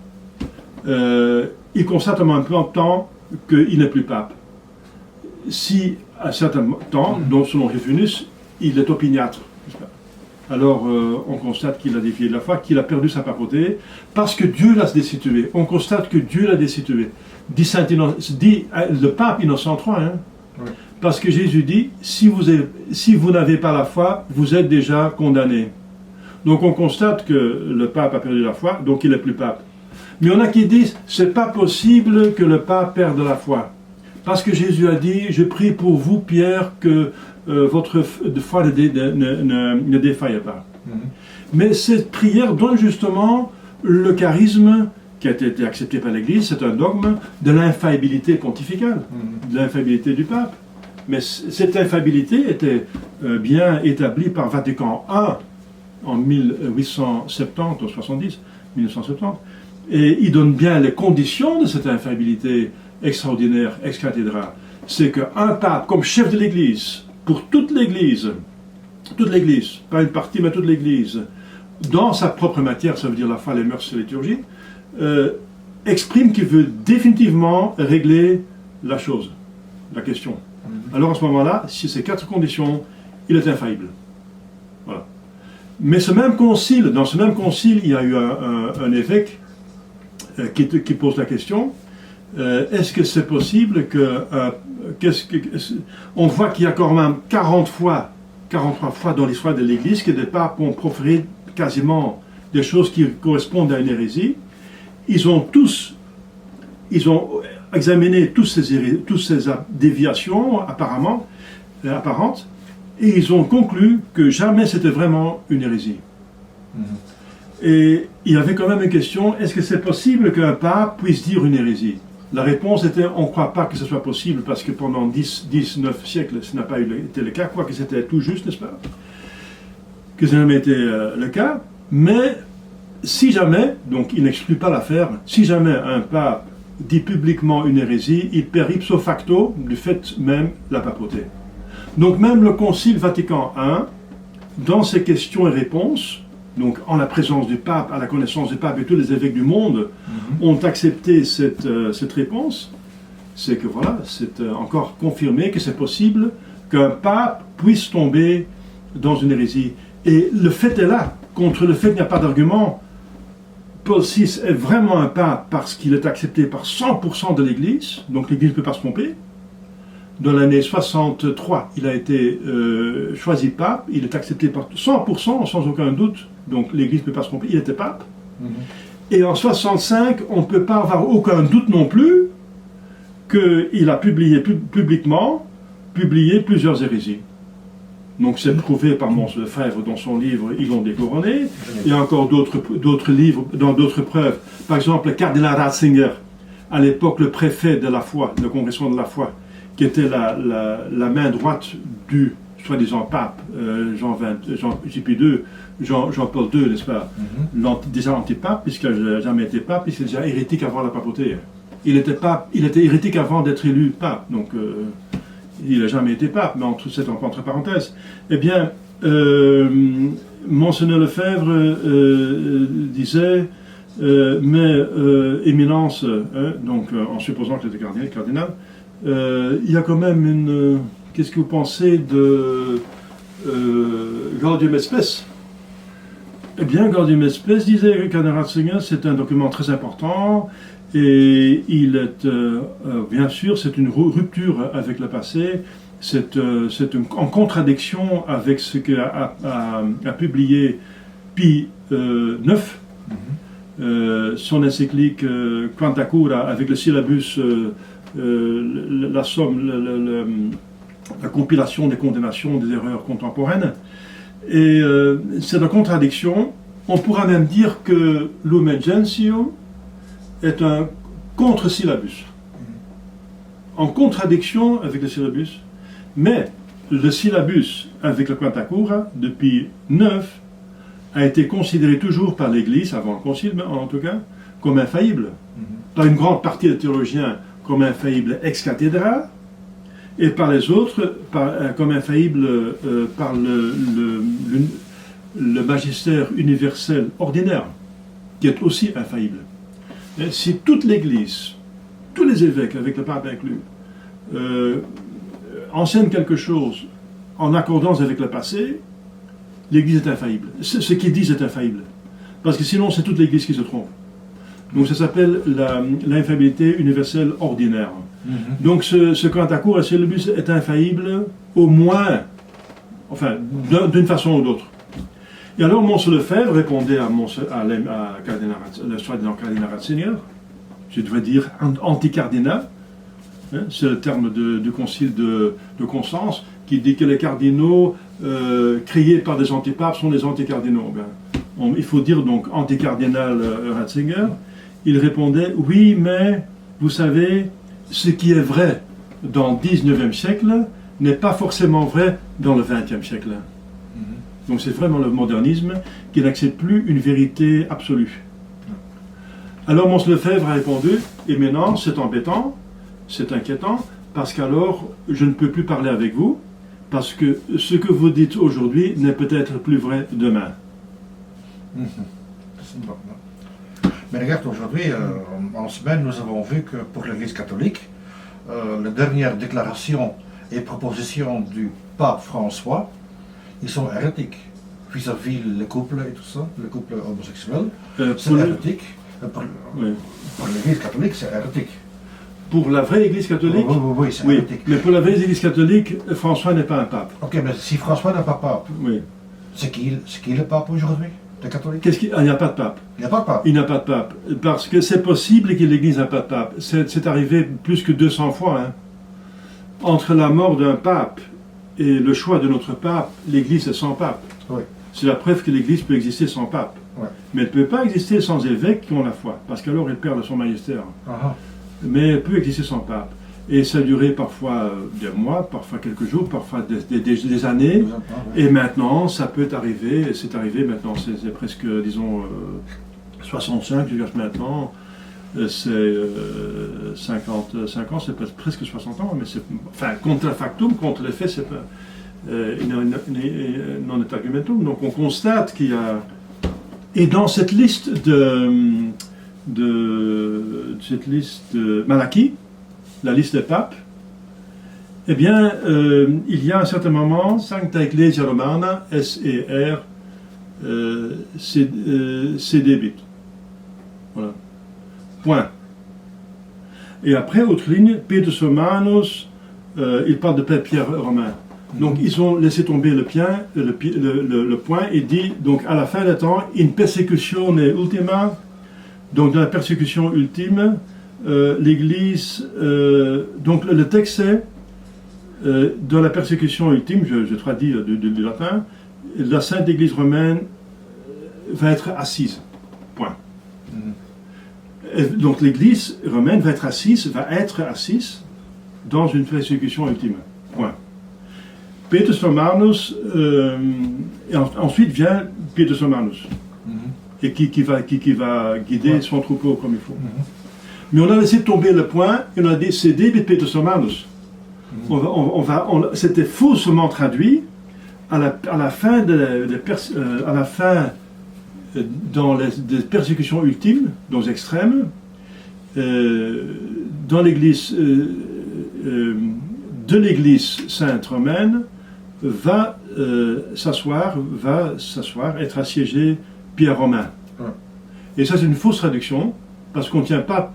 il constate en même temps qu'il n'est plus pape. Si, à un certain temps, donc selon Rufinus, il est opiniâtre, alors on constate qu'il a dévié de la foi, qu'il a perdu sa papauté, parce que Dieu l'a destitué. On constate que Dieu l'a destitué. Dit le pape Innocent III, hein, oui. Parce que Jésus dit, si vous n'avez pas la foi, vous êtes déjà condamné. Donc on constate que le pape a perdu la foi, donc il n'est plus pape. Mais on a qui disent, c'est pas possible que le pape perde la foi. Parce que Jésus a dit, je prie pour vous, Pierre, que votre foi ne défaille pas. Mais cette prière donne justement le charisme qui a été accepté par l'Église, c'est un dogme de l'infaillibilité pontificale, de l'infaillibilité du pape. Mais cette infaillibilité était bien établie par Vatican I en 1870 ou 70, 1970. Et il donne bien les conditions de cette infaillibilité extraordinaire, ex cathedra. C'est qu'un pape, comme chef de l'Église, pour toute l'Église, pas une partie, mais toute l'Église, dans sa propre matière, ça veut dire la foi, les mœurs et la liturgie, exprime qu'il veut définitivement régler la chose, la question. Alors à ce moment-là, si ces 4 conditions, il est infaillible. Voilà. Mais dans ce même concile, il y a eu un évêque qui pose la question, est-ce que c'est possible on voit qu'il y a quand même 43 fois dans l'histoire de l'Église que des papes ont proféré quasiment des choses qui correspondent à une hérésie. Ils ont examiné toutes ces déviations apparentes, et ils ont conclu que jamais c'était vraiment une hérésie. Et il y avait quand même une question, est-ce que c'est possible qu'un pape puisse dire une hérésie? La réponse était, on ne croit pas que ce soit possible, parce que pendant 19 siècles, ce n'a pas été le cas, quoique c'était tout juste, n'est-ce pas? Que ça n'a jamais été le cas, mais si jamais, donc il n'exclut pas l'affaire, si jamais un pape dit publiquement une hérésie, il perd ipso facto, du fait même, la papauté. Donc même le Concile Vatican I, dans ses questions et réponses, donc en la présence du pape, à la connaissance du pape et tous les évêques du monde, ont accepté cette réponse, c'est que voilà, c'est encore confirmé que c'est possible qu'un pape puisse tomber dans une hérésie. Et le fait est là, contre le fait qu'il n'y a pas d'argument. Paul VI est vraiment un pape parce qu'il est accepté par 100% de l'Église, donc l'Église ne peut pas se tromper. Dans l'année 63, il a été choisi pape, il est accepté par 100%, sans aucun doute, donc l'Église ne peut pas se tromper, il était pape. Et en 65, on ne peut pas avoir aucun doute non plus qu'il a publiquement publié plusieurs hérésies. Donc c'est prouvé par Mons Lefebvre dans son livre « Ils l'ont découronné ». Il y a encore d'autres livres, dans d'autres preuves. Par exemple, le cardinal Ratzinger, à l'époque le préfet de la foi, le congressement de la foi, qui était la main droite du soi-disant pape, Jean-Paul II, n'est-ce pas? Déjà antipape, puisqu'il n'a jamais été pape, puisqu'il est déjà hérétique avant la papauté. Il était hérétique avant d'être élu pape, donc il n'a jamais été pape, mais c'est entre parenthèses. Eh bien, Monseigneur Lefebvre disait, mais éminence, donc en supposant qu'il était cardinal, il y a quand même une... Qu'est-ce que vous pensez de Gaudium et Spes? Eh bien, Gaudium et Spes, disait Cardinal Ratzinger, c'est un document très important, et il est, bien sûr, c'est une rupture avec le passé, c'est en contradiction avec ce qu'a publié Pie IX, son encyclique Quanta Cura, avec le syllabus, la somme, la compilation des condamnations des erreurs contemporaines. Et c'est une contradiction. On pourra même dire que Lumen Gentium est contre-syllabus, en contradiction avec le syllabus, mais le syllabus avec le Quinta-Cura, depuis 9, a été considéré toujours par l'Église, avant le Concile en tout cas, comme infaillible. Par une grande partie des théologiens comme infaillible ex cathedra, et par les autres comme infaillible par le magistère universel ordinaire, qui est aussi infaillible. Et si toute l'Église, tous les évêques, avec le pape inclus, enseignent quelque chose en accordance avec le passé, l'Église est infaillible. Ce qu'ils disent est infaillible. Parce que sinon, c'est toute l'Église qui se trompe. Donc ça s'appelle l'infaillibilité universelle ordinaire. Donc ce Quinta-Cura et syllabus est infaillible, au moins, enfin, d'une façon ou d'autre. Et alors Mons Lefebvre répondait à le soi-disant cardinal Ratzinger, je devrais dire anti-cardinal, hein, c'est le terme du concile de Constance, qui dit que les cardinaux créés par des antipapes sont des anticardinaux. Il faut dire donc anti-cardinal Ratzinger. Il répondait, oui, mais vous savez, ce qui est vrai dans le 19e siècle n'est pas forcément vrai dans le 20e siècle. Donc c'est vraiment le modernisme qui n'accepte plus une vérité absolue. Alors Mons Lefebvre a répondu, et maintenant c'est embêtant, c'est inquiétant, parce qu'alors je ne peux plus parler avec vous, parce que ce que vous dites aujourd'hui n'est peut-être plus vrai demain. Mais regarde, aujourd'hui, en semaine, nous avons vu que pour l'Église catholique, la dernière déclaration et proposition du pape François, ils sont hérétiques vis-à-vis les couples et tout ça, les couples homosexuels. C'est hérétique. Pour l'Église catholique, c'est hérétique. Pour la vraie Église catholique, oui, c'est hérétique. Mais pour la vraie Église catholique, François n'est pas un pape. Ok, mais si François n'est pas pape, oui. C'est qui le pape aujourd'hui, les catholiques? Il n'y a pas de pape. Il n'y a pas de pape. Il n'y a pas de pape. Parce que c'est possible que l'Église n'a pas de pape. C'est arrivé plus que 200 fois. Hein. Entre la mort d'un pape et le choix de notre pape, l'Église est sans pape. Oui. C'est la preuve que l'Église peut exister sans pape. Ouais. Mais elle ne peut pas exister sans évêques qui ont la foi, parce qu'alors elle perd son magistère. Mais elle peut exister sans pape. Et ça a duré parfois des mois, parfois quelques jours, parfois des années. Et maintenant, ça peut arriver, et c'est arrivé maintenant, c'est presque, disons, 65, je dirais maintenant. C'est 55 ans, c'est presque 60 ans, mais c'est, enfin, contre factum, contre les faits, c'est pas non est argumentum. Donc on constate qu'il y a, et dans cette liste de Malachie, la liste des papes, eh bien, il y a à un certain moment, Sancta Ecclesia Romana, SER, CDB. Voilà. Point. Et après, autre ligne, Petrus Romanus, il parle de Pierre romain. Donc, ils ont laissé tomber le point et dit, donc, à la fin des temps, in persecutione ultima, donc, dans la persécution ultime, l'Église, donc, le texte c'est, dans la persécution ultime, je traduis du latin, la Sainte Église romaine va être assise. Point. Donc l'Église romaine va être assise dans une persécution ultime. Point. Petrus Romanus, et ensuite vient Petrus Romanus, et qui va guider son troupeau comme il faut. Mais on a laissé tomber le point, et on a dit c'est David Petrus Romanus. C'était faussement traduit à la fin dans les persécutions ultimes, dans les extrêmes, dans l'Église de l'Église sainte romaine va s'asseoir, être assiégé Pierre Romain. Et ça c'est une fausse traduction parce qu'on ne tient pas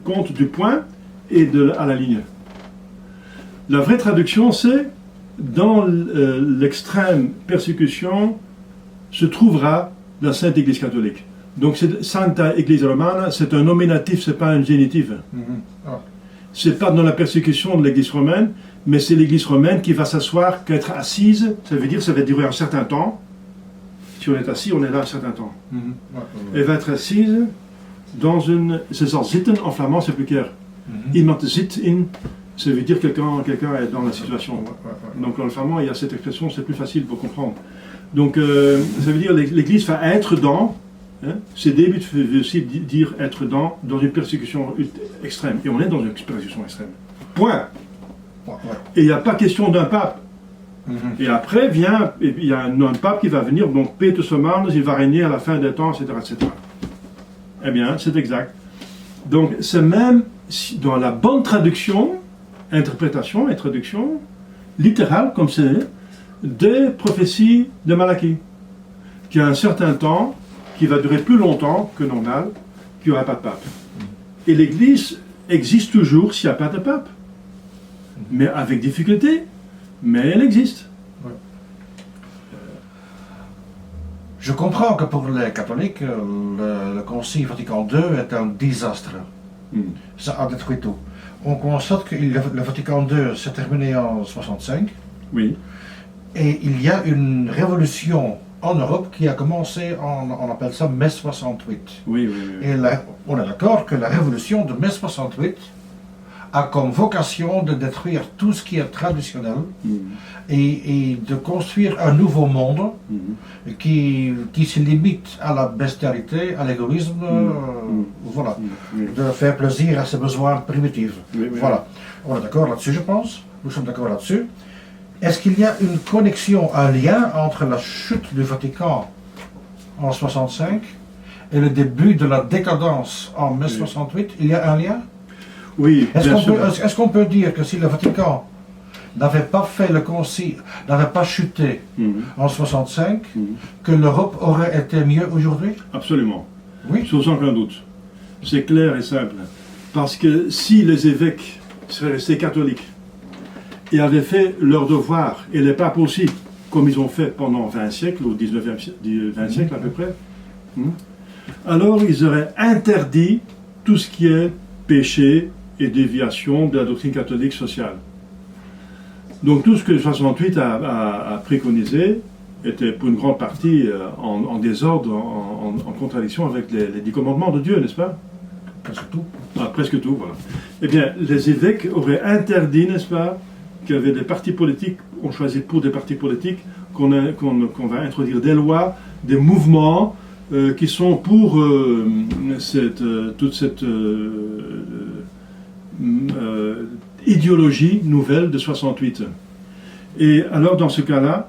compte du point et à la ligne. La vraie traduction c'est dans l'extrême persécution se trouvera la Sainte Église catholique. Donc Sancta Ecclesia Romana, c'est un nominatif, c'est pas un génitif. C'est pas dans la persécution de l'Église romaine, mais c'est l'Église romaine qui va s'asseoir, qu'être assise, ça veut dire ça va durer un certain temps. Si on est assis, on est là un certain temps. Elle va être assise C'est ça, zitten en flamand, c'est plus clair. Iemand zit in, ça veut dire quelqu'un est dans la situation. Donc en flamand, il y a cette expression, c'est plus facile pour comprendre. Donc ça veut dire l'Église va être dans, hein, c'est début veut aussi dire être dans une persécution extrême. Et on est dans une persécution extrême. Point. Et il n'y a pas question d'un pape. Et après il y a un pape qui va venir, donc Peter Somanus, il va régner à la fin des temps, etc. etc. Eh bien, c'est exact. Donc c'est même dans la bonne traduction, interprétation et traduction, littérale comme c'est, des prophéties de Malachie, qui a un certain temps, qui va durer plus longtemps que normal, qu'il n'y aura pas de pape. Et l'Église existe toujours s'il n'y a pas de pape. Mais avec difficulté, mais elle existe. Je comprends que pour les catholiques, le Concile Vatican II est un désastre. Ça a détruit tout. On constate que le Vatican II s'est terminé en 65. Oui. Et il y a une révolution en Europe qui a commencé, on appelle ça mai 68. Oui. Et là, on est d'accord que la révolution de mai 68 a comme vocation de détruire tout ce qui est traditionnel et de construire un nouveau monde qui se limite à la bestialité, à l'égoïsme, voilà, de faire plaisir à ses besoins primitifs. Voilà, on est d'accord là-dessus, je pense. Nous sommes d'accord là-dessus. Est-ce qu'il y a une connexion, un lien entre la chute du Vatican en 65 et le début de la décadence en mai 68? Il y a un lien? Oui, bien sûr. Est-ce qu'on peut dire que si le Vatican n'avait pas fait le concile, n'avait pas chuté en 65, que l'Europe aurait été mieux aujourd'hui? Absolument. Oui. Sans aucun doute. C'est clair et simple. Parce que si les évêques seraient restés catholiques et avaient fait leur devoir, et les papes aussi, comme ils ont fait pendant 20 siècles, au 20 siècles à peu près, alors ils auraient interdit tout ce qui est péché et déviation de la doctrine catholique sociale. Donc tout ce que 68 a préconisé était pour une grande partie en désordre, en contradiction avec les 10 commandements de Dieu, n'est-ce pas? Presque tout. Presque tout, voilà. Eh bien, les évêques auraient interdit, n'est-ce pas, qu'il y avait des partis politiques, on choisit pour des partis politiques, qu'on va introduire des lois, des mouvements qui sont pour toute cette idéologie nouvelle de 68. Et alors dans ce cas-là,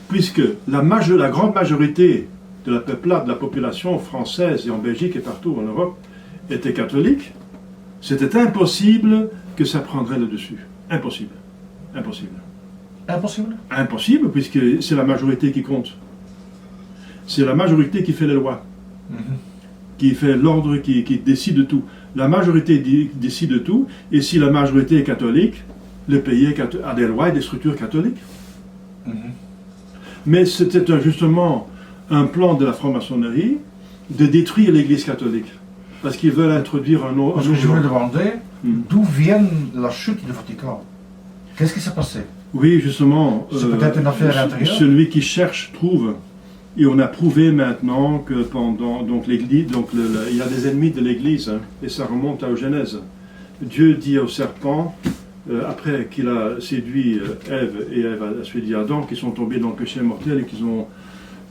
puisque la grande majorité de la peuplade, de la population française et en Belgique et partout en Europe était catholique, c'était impossible que ça prendrait le dessus. Impossible. Impossible, puisque c'est la majorité qui compte. C'est la majorité qui fait les lois, qui fait l'ordre, qui décide de tout. La majorité décide de tout, et si la majorité est catholique, le pays a des lois et des structures catholiques. Mais c'était justement un plan de la franc-maçonnerie de détruire l'Église catholique, parce qu'ils veulent introduire un autre... Parce que je me demandais d'où vient la chute du Vatican. Qu'est-ce qui s'est passé? Oui, justement, c'est peut-être une affaire intérieure. Celui qui cherche trouve. Et on a prouvé maintenant que pendant l'Église, il y a des ennemis de l'Église, et ça remonte à Genèse. Dieu dit au serpent, après qu'il a séduit Ève, et Ève a séduit Adam, qui sont tombés dans le péché mortel et qu'ils ont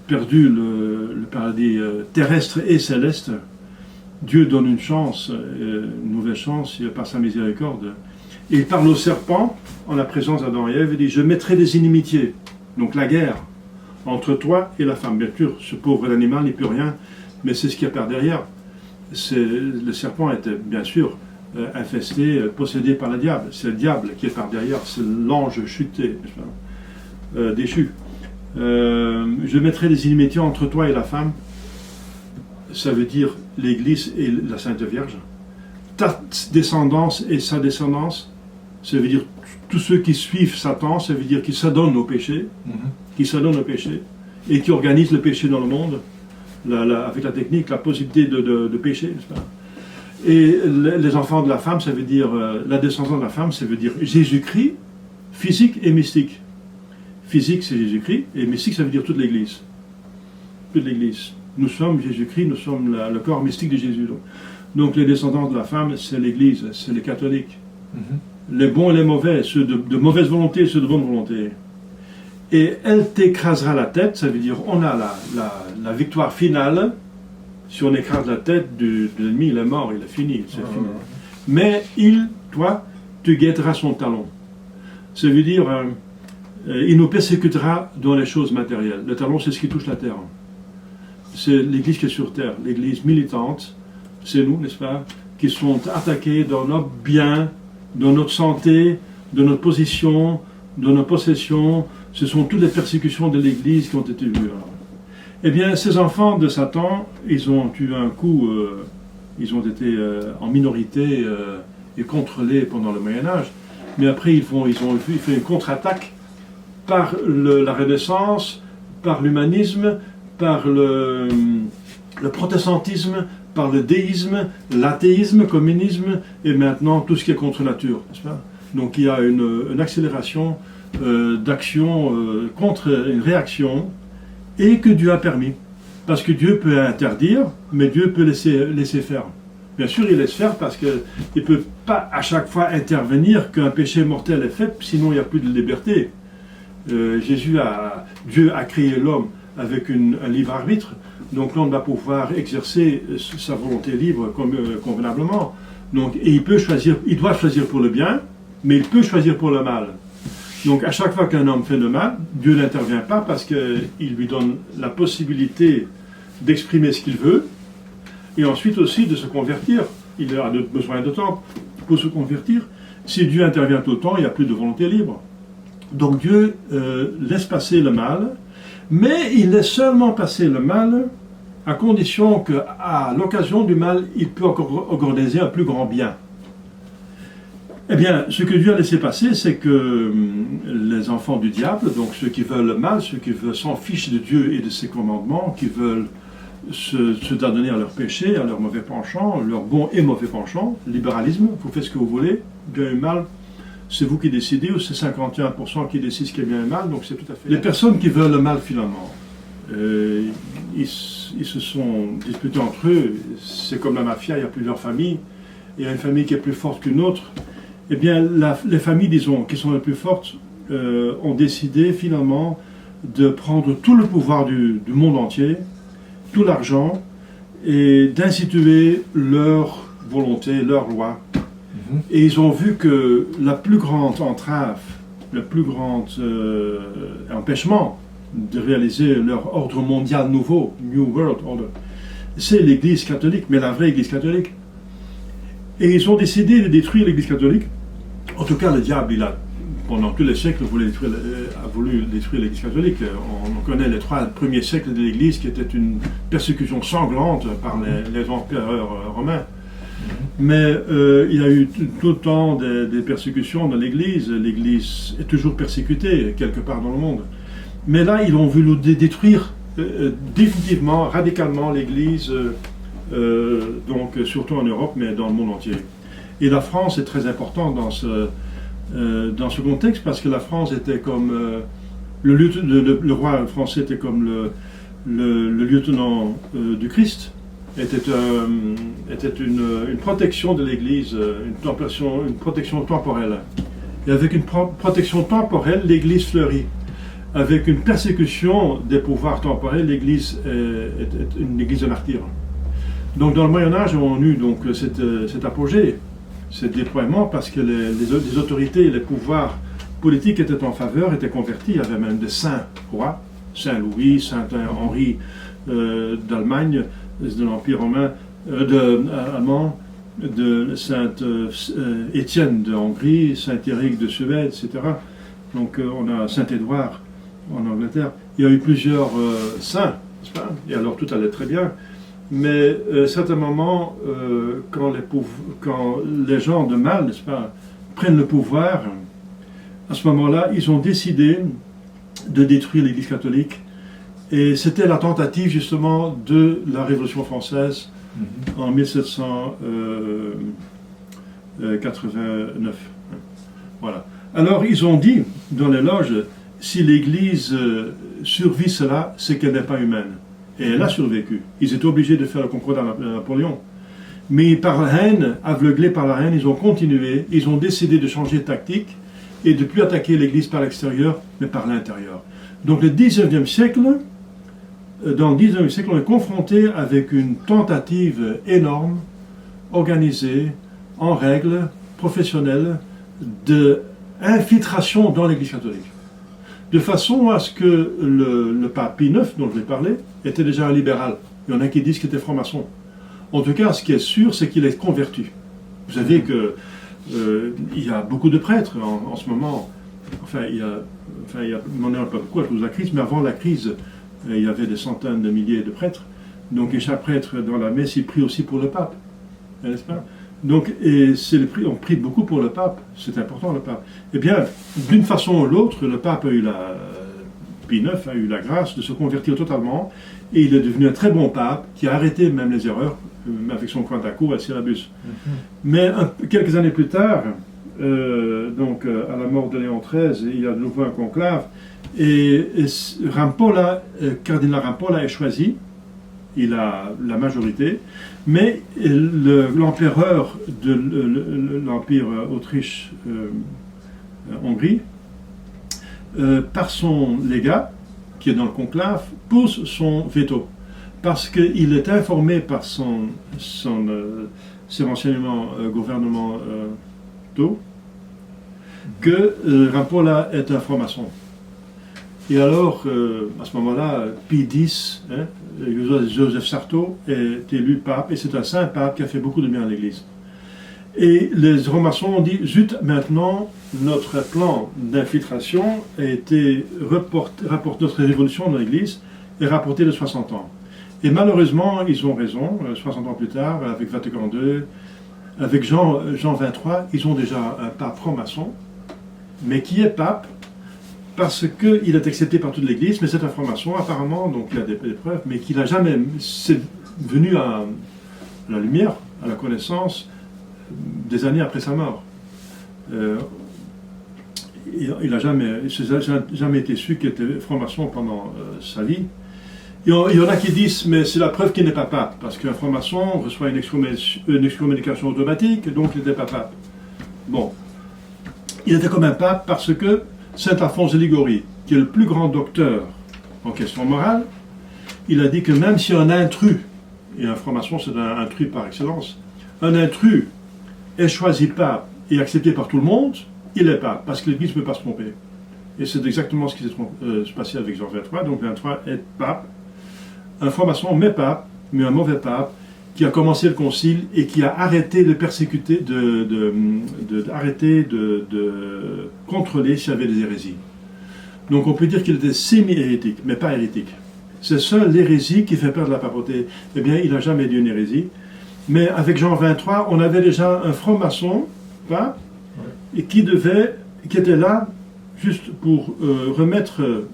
perdu le paradis terrestre et céleste, Dieu donne une chance, une nouvelle chance par sa miséricorde. Et il parle au serpent, en la présence d'Adam et Ève, et dit « Je mettrai des inimitiés », donc la guerre, entre toi et la femme. Bien sûr, ce pauvre animal n'y peut rien, mais c'est ce qu'il y a par derrière. Le serpent était bien sûr infesté, possédé par le diable. C'est le diable qui est par derrière, c'est l'ange chuté, déchu. Je mettrai des inimitiés entre toi et la femme. Ça veut dire l'Église et la Sainte Vierge. Ta descendance et sa descendance, ça veut dire tous ceux qui suivent Satan, ça veut dire qu'ils s'adonnent au péché, et qui organisent le péché dans le monde, avec la technique, la possibilité de pécher, n'est-ce pas? Et les enfants de la femme, ça veut dire, la descendance de la femme, ça veut dire Jésus-Christ, physique et mystique. Physique, c'est Jésus-Christ, et mystique, ça veut dire toute l'Église. Toute l'Église. Nous sommes Jésus-Christ, nous sommes le corps mystique de Jésus. Donc les descendants de la femme, c'est l'Église, c'est les catholiques. Les bons et les mauvais, ceux de mauvaise volonté, ceux de bonne volonté. Et elle t'écrasera la tête, ça veut dire on a la victoire finale. Si on écrase la tête de l'ennemi, il est mort, il est fini, c'est fini. Mais toi, tu guetteras son talon. Ça veut dire, il nous persécutera dans les choses matérielles. Le talon, c'est ce qui touche la terre. C'est l'Église qui est sur terre, l'Église militante, c'est nous, n'est-ce pas, qui sont attaqués dans notre bien, dans notre santé, dans notre position, dans nos possessions. Ce sont toutes les persécutions de l'Église qui ont été vues. Eh bien, ces enfants de Satan, ils ont eu un coup, ils ont été en minorité et contrôlés pendant le Moyen-Âge, mais après ils ont fait une contre-attaque par la Renaissance, par l'humanisme, par le protestantisme, par le déisme, l'athéisme, le communisme, et maintenant tout ce qui est contre nature, n'est-ce pas? Donc il y a une accélération d'action contre une réaction, et que Dieu a permis. Parce que Dieu peut interdire, mais Dieu peut laisser faire. Bien sûr, il laisse faire parce qu'il ne peut pas à chaque fois intervenir qu'un péché mortel est fait, sinon il n'y a plus de liberté. Dieu a créé l'homme avec un libre arbitre, donc l'homme va pouvoir exercer sa volonté libre convenablement. Donc, et il doit choisir pour le bien, mais il peut choisir pour le mal. Donc à chaque fois qu'un homme fait le mal, Dieu n'intervient pas parce qu'il lui donne la possibilité d'exprimer ce qu'il veut, et ensuite aussi de se convertir. Il a besoin de temps pour se convertir. Si Dieu intervient tout le temps, il n'y a plus de volonté libre. Donc Dieu laisse passer le mal, mais il laisse seulement passer le mal à condition qu'à l'occasion du mal, il peut encore organiser un plus grand bien. Eh bien, ce que Dieu a laissé passer, c'est que les enfants du diable, donc ceux qui veulent le mal, ceux qui s'en fichent de Dieu et de ses commandements, qui veulent se donner à leur péché, à leur mauvais penchant, leur bon et mauvais penchant, libéralisme, vous faites ce que vous voulez, bien et mal, c'est vous qui décidez, ou c'est 51% qui décident ce qui est bien et mal, donc c'est tout à fait... Les personnes qui veulent le mal, finalement, ils se sont disputés entre eux, c'est comme la mafia, il y a plusieurs familles, il y a une famille qui est plus forte qu'une autre. Eh bien, les familles, disons, qui sont les plus fortes, ont décidé finalement de prendre tout le pouvoir du monde entier, tout l'argent, et d'instituer leur volonté, leur loi. Et ils ont vu que la plus grande entrave, le plus grand empêchement de réaliser leur ordre mondial nouveau, New World Order, c'est l'Église catholique, mais la vraie Église catholique. Et ils ont décidé de détruire l'Église catholique. En tout cas, le diable, pendant tous les siècles, a voulu détruire l'Église catholique. On connaît les 3 premiers siècles de l'Église, qui était une persécution sanglante par les empereurs romains. Mais il y a eu tout le temps des persécutions dans l'Église. L'Église est toujours persécutée, quelque part dans le monde. Mais là, ils ont voulu détruire définitivement, radicalement l'Église, donc surtout en Europe, mais dans le monde entier. Et la France est très importante dans ce contexte, parce que la France était comme le roi français était comme le lieutenant du Christ, était une protection de l'Église, une protection temporelle. Et avec une protection temporelle, l'Église fleurit. Avec une persécution des pouvoirs temporels, l'Église est une Église de martyrs. Donc dans le Moyen-Âge, on a eu donc cet apogée, ce déploiement, parce que les autorités et les pouvoirs politiques étaient en faveur, étaient convertis. Il y avait même des saints rois, Saint Louis, Saint Henri d'Allemagne, de l'Empire romain, allemand, de Saint Étienne de Hongrie, Saint Éric de Suède, etc. Donc on a Saint Édouard en Angleterre. Il y a eu plusieurs saints, n'est-ce pas? Et alors tout allait très bien. Mais à certains moments, quand les gens de mal, n'est-ce pas, prennent le pouvoir, à ce moment-là, ils ont décidé de détruire l'Église catholique. Et c'était la tentative justement de la Révolution française en 1789. Voilà. Alors ils ont dit dans les loges, si l'Église survit cela, c'est qu'elle n'est pas humaine. Et elle a survécu. Ils étaient obligés de faire le concordat de Napoléon. Mais par la haine, aveuglés par la haine, ils ont continué, ils ont décidé de changer de tactique et de ne plus attaquer l'Église par l'extérieur, mais par l'intérieur. Donc le 19e siècle, dans le 19e siècle, on est confronté avec une tentative énorme, organisée, en règle, professionnelle, d'infiltration dans l'Église catholique. De façon à ce que le pape Pie IX, dont je vais parler, était déjà un libéral. Il y en a qui disent qu'il était franc-maçon. En tout cas, ce qui est sûr, c'est qu'il est converti. Vous savez que il y a beaucoup de prêtres en ce moment. On n'en est pas beaucoup à cause de la crise, mais avant la crise, il y avait des centaines de milliers de prêtres. Donc, et chaque prêtre dans la messe, il prie aussi pour le pape, n'est-ce pas? Donc, on prie beaucoup pour le pape. C'est important, le pape. Eh bien, d'une façon ou l'autre, le pape Pie IX a eu la grâce de se convertir totalement, et il est devenu un très bon pape qui a arrêté même les erreurs avec son Cantacourt à Syllabus. Mais quelques années plus tard, à la mort de Léon XIII, il y a de nouveau un conclave, et cardinal Rampolla est choisi, il a la majorité, mais l'empereur de l'Empire Autriche-Hongrie, par son légat, qui est dans le conclave, pousse son veto. Parce qu'il est informé par ses renseignements gouvernementaux que Rampolla est un franc-maçon. Et alors, à ce moment-là, Pie X, Joseph Sarto, est élu pape, et c'est un saint pape qui a fait beaucoup de bien à l'Église. Et les francs-maçons ont dit, zut, maintenant, notre plan d'infiltration a été notre révolution dans l'Église est rapporté de 60 ans. Et malheureusement, ils ont raison, 60 ans plus tard, avec Vatican II, avec Jean XXIII, ils ont déjà un pape franc-maçon, mais qui est pape parce qu'il est accepté par toute l'Église, mais c'est un franc-maçon apparemment, donc il y a des preuves, mais qu'il n'a jamais, c'est venu à la lumière, à la connaissance, des années après sa mort. Il n'a jamais été su qu'il était franc-maçon pendant sa vie. Il y en a qui disent, mais c'est la preuve qu'il n'est pas pape, parce qu'un franc-maçon reçoit une excommunication automatique, donc il n'était pas pape. Bon, il était comme un pape parce que Saint Alphonse de Liguori, qui est le plus grand docteur en question morale, il a dit que même si un intrus, et un franc-maçon c'est un intrus par excellence, un intrus est choisi pape et accepté par tout le monde, il est pape, parce que l'Église ne peut pas se tromper. Et c'est exactement ce qui s'est passé avec Jean XXIII, donc XXIII est pape, un franc-maçon mais pape, mais un mauvais pape, qui a commencé le concile et qui a arrêté de persécuter, arrêté de contrôler s'il y avait des hérésies. Donc on peut dire qu'il était semi-hérétique, mais pas hérétique. C'est seule l'hérésie qui fait perdre la papauté. Eh bien, il n'a jamais dit une hérésie. Mais avec Jean XXIII, on avait déjà un franc-maçon, pape, et qui était là juste pour remettre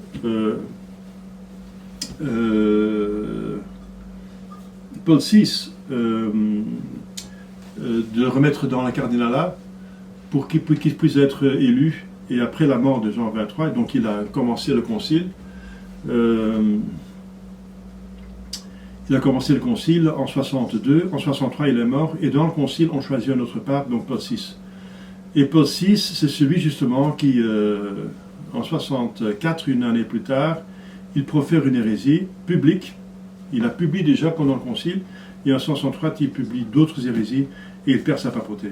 Paul VI, de remettre dans la cardinalat pour qu'il puisse être élu. Et après la mort de Jean XXIII, donc il a commencé le concile. Il a commencé le concile en 62, en 63 il est mort, et dans le concile on choisit un autre pape, donc Paul VI. Et Paul VI, c'est celui justement qui, en 64, une année plus tard, il profère une hérésie publique. Il a publié déjà pendant le concile, et en 63 il publie d'autres hérésies, et il perd sa papauté.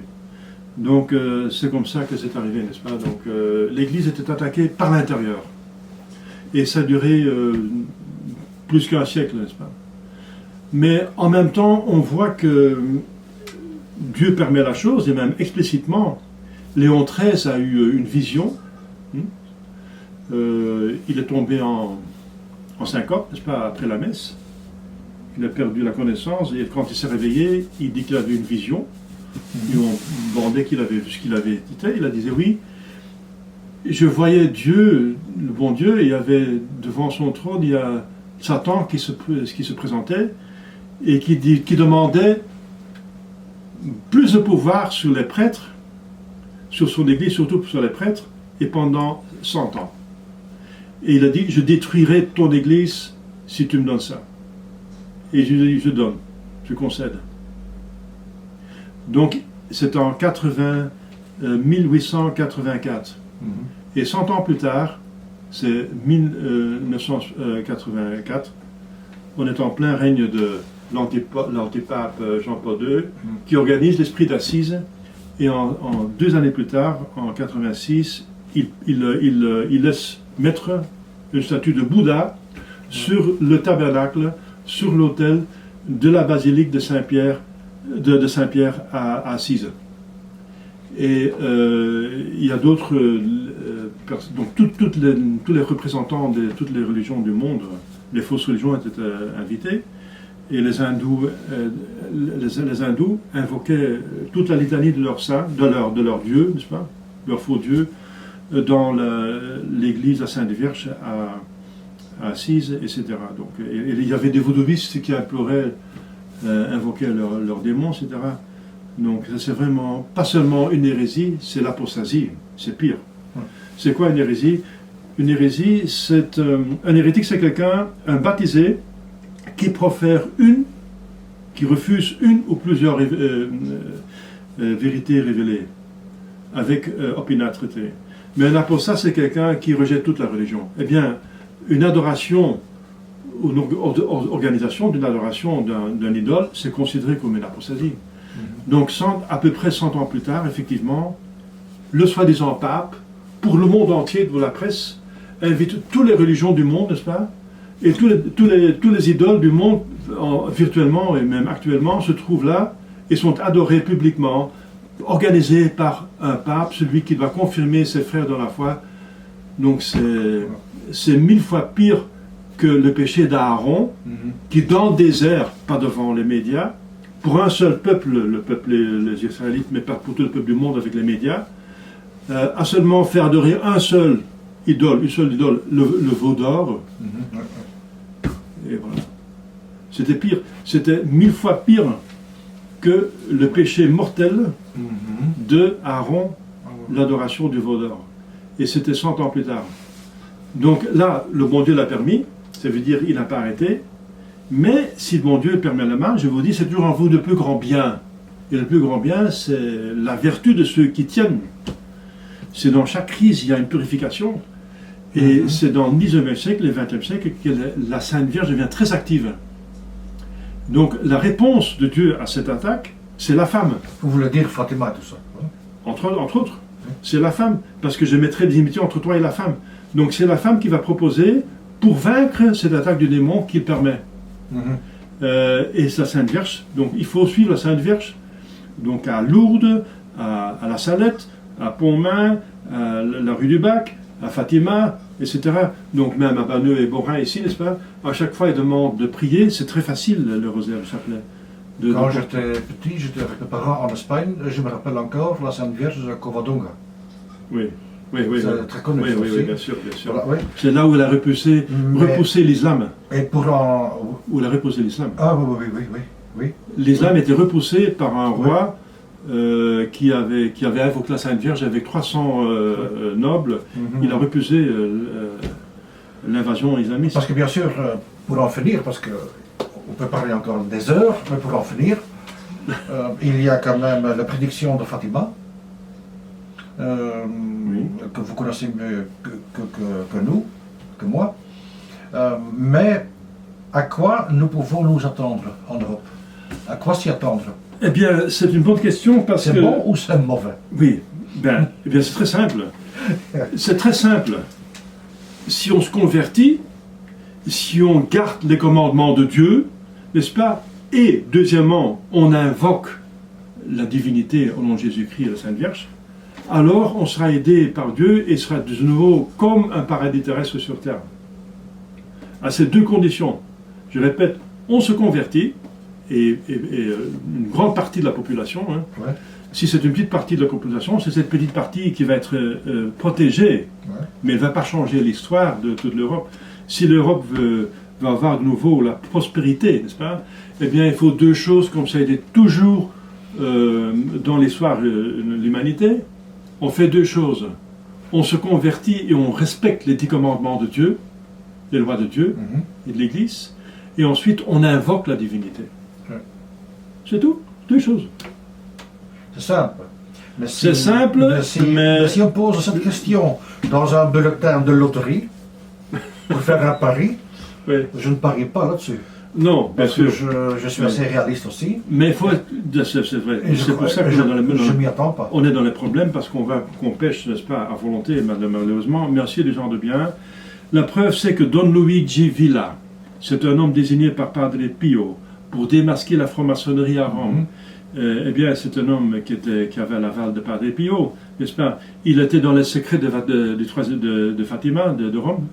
Donc c'est comme ça que c'est arrivé, n'est-ce pas? Donc l'Église était attaquée par l'intérieur. Et ça a duré plus qu'un siècle, n'est-ce pas? Mais en même temps, on voit que Dieu permet la chose, et même explicitement, Léon XIII a eu une vision. Il est tombé en syncope, n'est-ce pas, après la messe. Il a perdu la connaissance, et quand il s'est réveillé, il dit qu'il avait une vision. Ils ont demandé qu'il avait vu ce qu'il avait dit. Il a dit oui, je voyais Dieu, le bon Dieu, et il y avait devant son trône, il y a Satan qui se présentait, et qui demandait plus de pouvoir sur les prêtres, sur son église, surtout sur les prêtres, et pendant 100 ans. Et il a dit, je détruirai ton église si tu me donnes ça. et je donne, je concède. Donc, c'est en 1884. Et 100 ans plus tard, c'est 1984, on est en plein règne de l'antipape Jean-Paul II, qui organise l'esprit d'Assise, et en 2 années plus tard, en 86, il laisse mettre une statue de Bouddha sur le tabernacle, sur l'autel de la basilique de Saint-Pierre, de Saint-Pierre à Assise. Et il y a d'autres, donc tous les représentants de toutes les religions du monde, les fausses religions étaient invités, et les hindous invoquaient toute la litanie de leurs saints, de leur dieu, n'est-ce pas, leur faux dieu, dans l'église à Sainte-Vierge à Assise, etc. Donc, et il y avait des vaudouistes qui imploraient, invoquaient leurs démons, etc. Donc c'est vraiment pas seulement une hérésie, c'est l'apostasie, c'est pire. C'est quoi une hérésie? Une hérésie, c'est un hérétique, c'est quelqu'un, un baptisé, qui profère qui refuse une ou plusieurs vérités révélées, avec opiniâtreté. Mais un apostat, c'est quelqu'un qui rejette toute la religion. Eh bien, une adoration, ou une organisation d'une adoration d'un idole, c'est considéré comme une apostasie. Donc, à peu près 100 ans plus tard, effectivement, le soi-disant pape, pour le monde entier de la presse, invite toutes les religions du monde, n'est-ce pas? Et tous les idoles du monde, virtuellement et même actuellement, se trouvent là et sont adorés publiquement, organisés par un pape, celui qui doit confirmer ses frères dans la foi. Donc c'est 1000 fois pire que le péché d'Aaron, qui dans le désert, pas devant les médias, pour un seul peuple, le peuple, les Israélites, mais pas pour tout le peuple du monde avec les médias, a seulement fait adorer une seule idole, le veau d'or. Et voilà. C'était pire, c'était 1000 fois pire que le péché mortel de Aaron, l'adoration du veau d'or. Et c'était 100 ans plus tard. Donc là, le bon Dieu l'a permis, ça veut dire qu'il n'a pas arrêté, mais si le bon Dieu permet la main, je vous dis, c'est toujours en vous de plus grand bien. Et le plus grand bien, c'est la vertu de ceux qui tiennent. C'est dans chaque crise, il y a une purification. Et c'est dans le 19e siècle et le 20e siècle que la Sainte Vierge devient très active. Donc la réponse de Dieu à cette attaque, c'est la femme. Vous voulez dire Fatima, tout ça? Entre autres, c'est la femme. Parce que je mettrai des inimitiés entre toi et la femme. Donc c'est la femme qui va proposer pour vaincre cette attaque du démon qu'il permet. Et c'est la Sainte Vierge. Donc il faut suivre la Sainte Vierge. Donc à Lourdes, à la Salette, à Pontmain, à la rue du Bac, à Fatima, etc. Donc même à Banneux et Borin ici, n'est-ce pas? À chaque fois, ils demandent de prier. C'est très facile, le rosaire, le chapelet. Quand j'étais petit, j'étais avec mes parents en Espagne. Je me rappelle encore la Sainte Vierge de Covadonga. Oui. C'est très connu. Oui, bien sûr. Voilà, oui. C'est là où elle a repoussé l'islam. Et pour Où elle a repoussé l'islam. Ah oui. L'islam était repoussé par un roi qui avait invoqué la Sainte Vierge avec 300 nobles. Il a repoussé l'invasion islamiste. Parce que bien sûr, pour en finir, parce que on peut parler encore des heures, mais pour en finir, il y a quand même la prédiction de Fatima, que vous connaissez mieux que nous, que moi. Mais à quoi nous pouvons nous attendre en Europe? À quoi s'y attendre? Eh bien, c'est une bonne question parce que... C'est bon ou c'est mauvais? Oui, eh bien c'est très simple. C'est très simple. Si on se convertit, si on garde les commandements de Dieu, n'est-ce pas? Et deuxièmement, on invoque la divinité au nom de Jésus-Christ et la Sainte Vierge, alors on sera aidé par Dieu et sera de nouveau comme un paradis terrestre sur terre. À ces deux conditions, je répète, on se convertit, et une grande partie de la population, si c'est une petite partie de la population, c'est cette petite partie qui va être protégée, mais elle ne va pas changer l'histoire de toute l'Europe. Si l'Europe va avoir de nouveau la prospérité, n'est-ce pas? Eh bien, il faut deux choses, comme ça a été toujours dans l'histoire de l'humanité. On fait deux choses. On se convertit et on respecte les 10 commandements de Dieu, les lois de Dieu et de l'Église. et ensuite on invoque la divinité. Ouais. C'est tout, deux choses. C'est simple. C'est simple, mais si on pose cette question dans un bulletin de loterie, pour faire un pari, Oui. je ne parie pas là-dessus. Non, bien Parce que sûr. je suis assez réaliste aussi. Mais il faut être... C'est vrai. Et C'est pour ça que je on m'y attends pas. est dans les problèmes parce qu'on pêche, n'est-ce pas, à volonté, malheureusement. Merci des gens de bien. La preuve, c'est que Don Luigi Villa, c'est un homme désigné par Padre Pio pour démasquer la franc-maçonnerie à Rome. Eh bien, c'est un homme qui avait l'aval de Padre Pio, n'est-ce pas? Il était dans les secrets de Fatima, de Rome,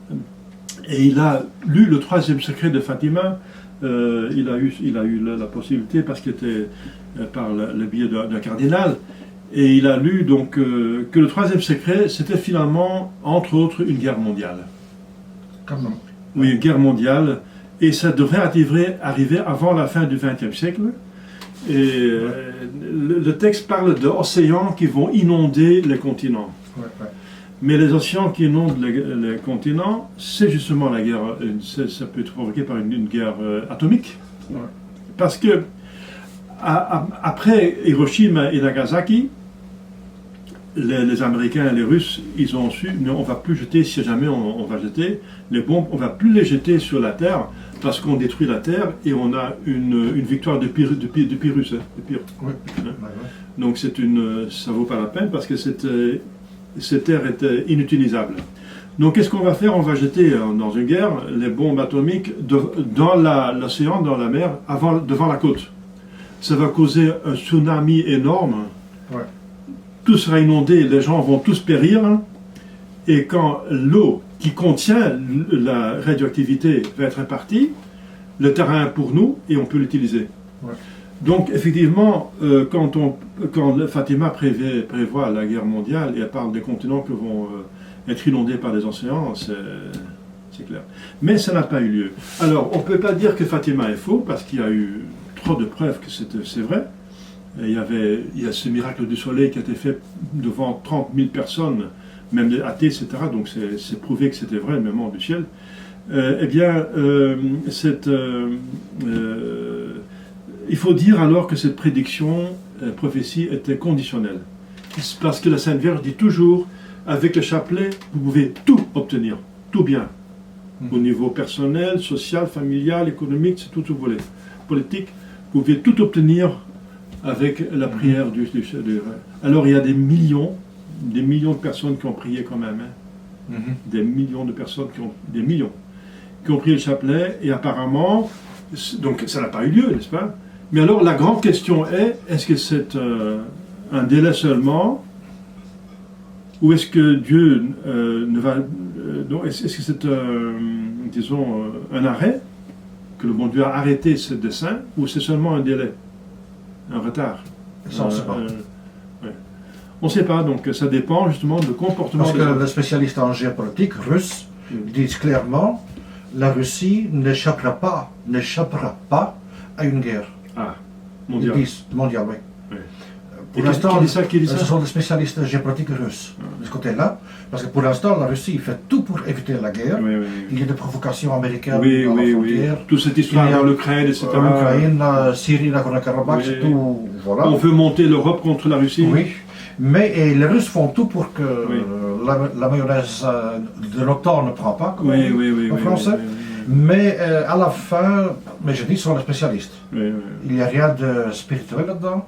et il a lu le troisième secret de Fatima. Il a eu la possibilité, parce qu'il était par le biais d'un cardinal, et il a lu donc que le troisième secret, c'était finalement, entre autres, une guerre mondiale. Quand même. Oui, une guerre mondiale, et ça devrait arriver avant la fin du XXe siècle. Et le texte parle d'océans qui vont inonder les continents. Ouais. Mais les océans qui inondent les continents, c'est justement la guerre, ça peut être provoqué par une guerre atomique. Ouais. Parce que après Hiroshima et Nagasaki, les Américains et les Russes, ils ont su, on ne va plus jeter, si jamais on va jeter les bombes, on ne va plus les jeter sur la Terre, parce qu'on détruit la Terre et on a une victoire de pire russe. Oui. Donc ça ne vaut pas la peine, parce que cette terre est inutilisable. Donc qu'est-ce qu'on va faire? On va jeter dans une guerre les bombes atomiques dans l'océan, dans la mer, devant la côte. Ça va causer un tsunami énorme. Ouais. Tout sera inondé, les gens vont tous périr. Et quand l'eau qui contient la radioactivité va être répartie, le terrain est pour nous et on peut l'utiliser. Ouais. Donc effectivement, quand Fatima prévoit la guerre mondiale et elle parle des continents qui vont être inondés par les océans, c'est clair. Mais ça n'a pas eu lieu. Alors on ne peut pas dire que Fatima est faux, parce qu'il y a eu trop de preuves que c'est vrai. Et il y a ce miracle du soleil qui a été fait devant 30 000 personnes, même des athées, etc. Donc c'est prouvé que c'était vrai, le moment du ciel. Il faut dire alors que cette prophétie était conditionnelle. Parce que la Sainte Vierge dit toujours, avec le chapelet, vous pouvez tout obtenir, tout bien. Au niveau personnel, social, familial, économique, c'est tout ce que vous voulez. Politique, vous pouvez tout obtenir avec la prière du Alors il y a des millions de personnes qui ont prié quand même. Des millions de personnes qui ont prié le chapelet, et apparemment, donc ça n'a pas eu lieu, n'est-ce pas? Mais alors la grande question est-ce que c'est un délai seulement, ou est-ce que Dieu ne va... est-ce que c'est un arrêt, que le bon Dieu a arrêté ce dessein, ou c'est seulement un délai, un retard? Ça, on ne sait pas. Ouais. On ne sait pas, donc ça dépend justement du comportement. Parce que les spécialistes en géopolitique russes disent clairement, la Russie n'échappera pas à une guerre. Ah, mondial. Ils disent mondial, oui. Oui. Pour Et l'instant, qui dit ça? ce sont des spécialistes géopolitiques russes, de ce côté-là, parce que pour l'instant, la Russie fait tout pour éviter la guerre. Oui. Il y a des provocations américaines dans la frontière. Toute cette histoire dans l'Ukraine, etc. L'Ukraine, la Syrie, Nagorno-Karabakh, c'est tout. Voilà. On veut monter l'Europe contre la Russie. Oui, mais les Russes font tout pour que la mayonnaise de l'OTAN ne prend pas, comme en français. Mais à la fin, mais je dis, ce sont les spécialistes. Il n'y a rien de spirituel là-dedans.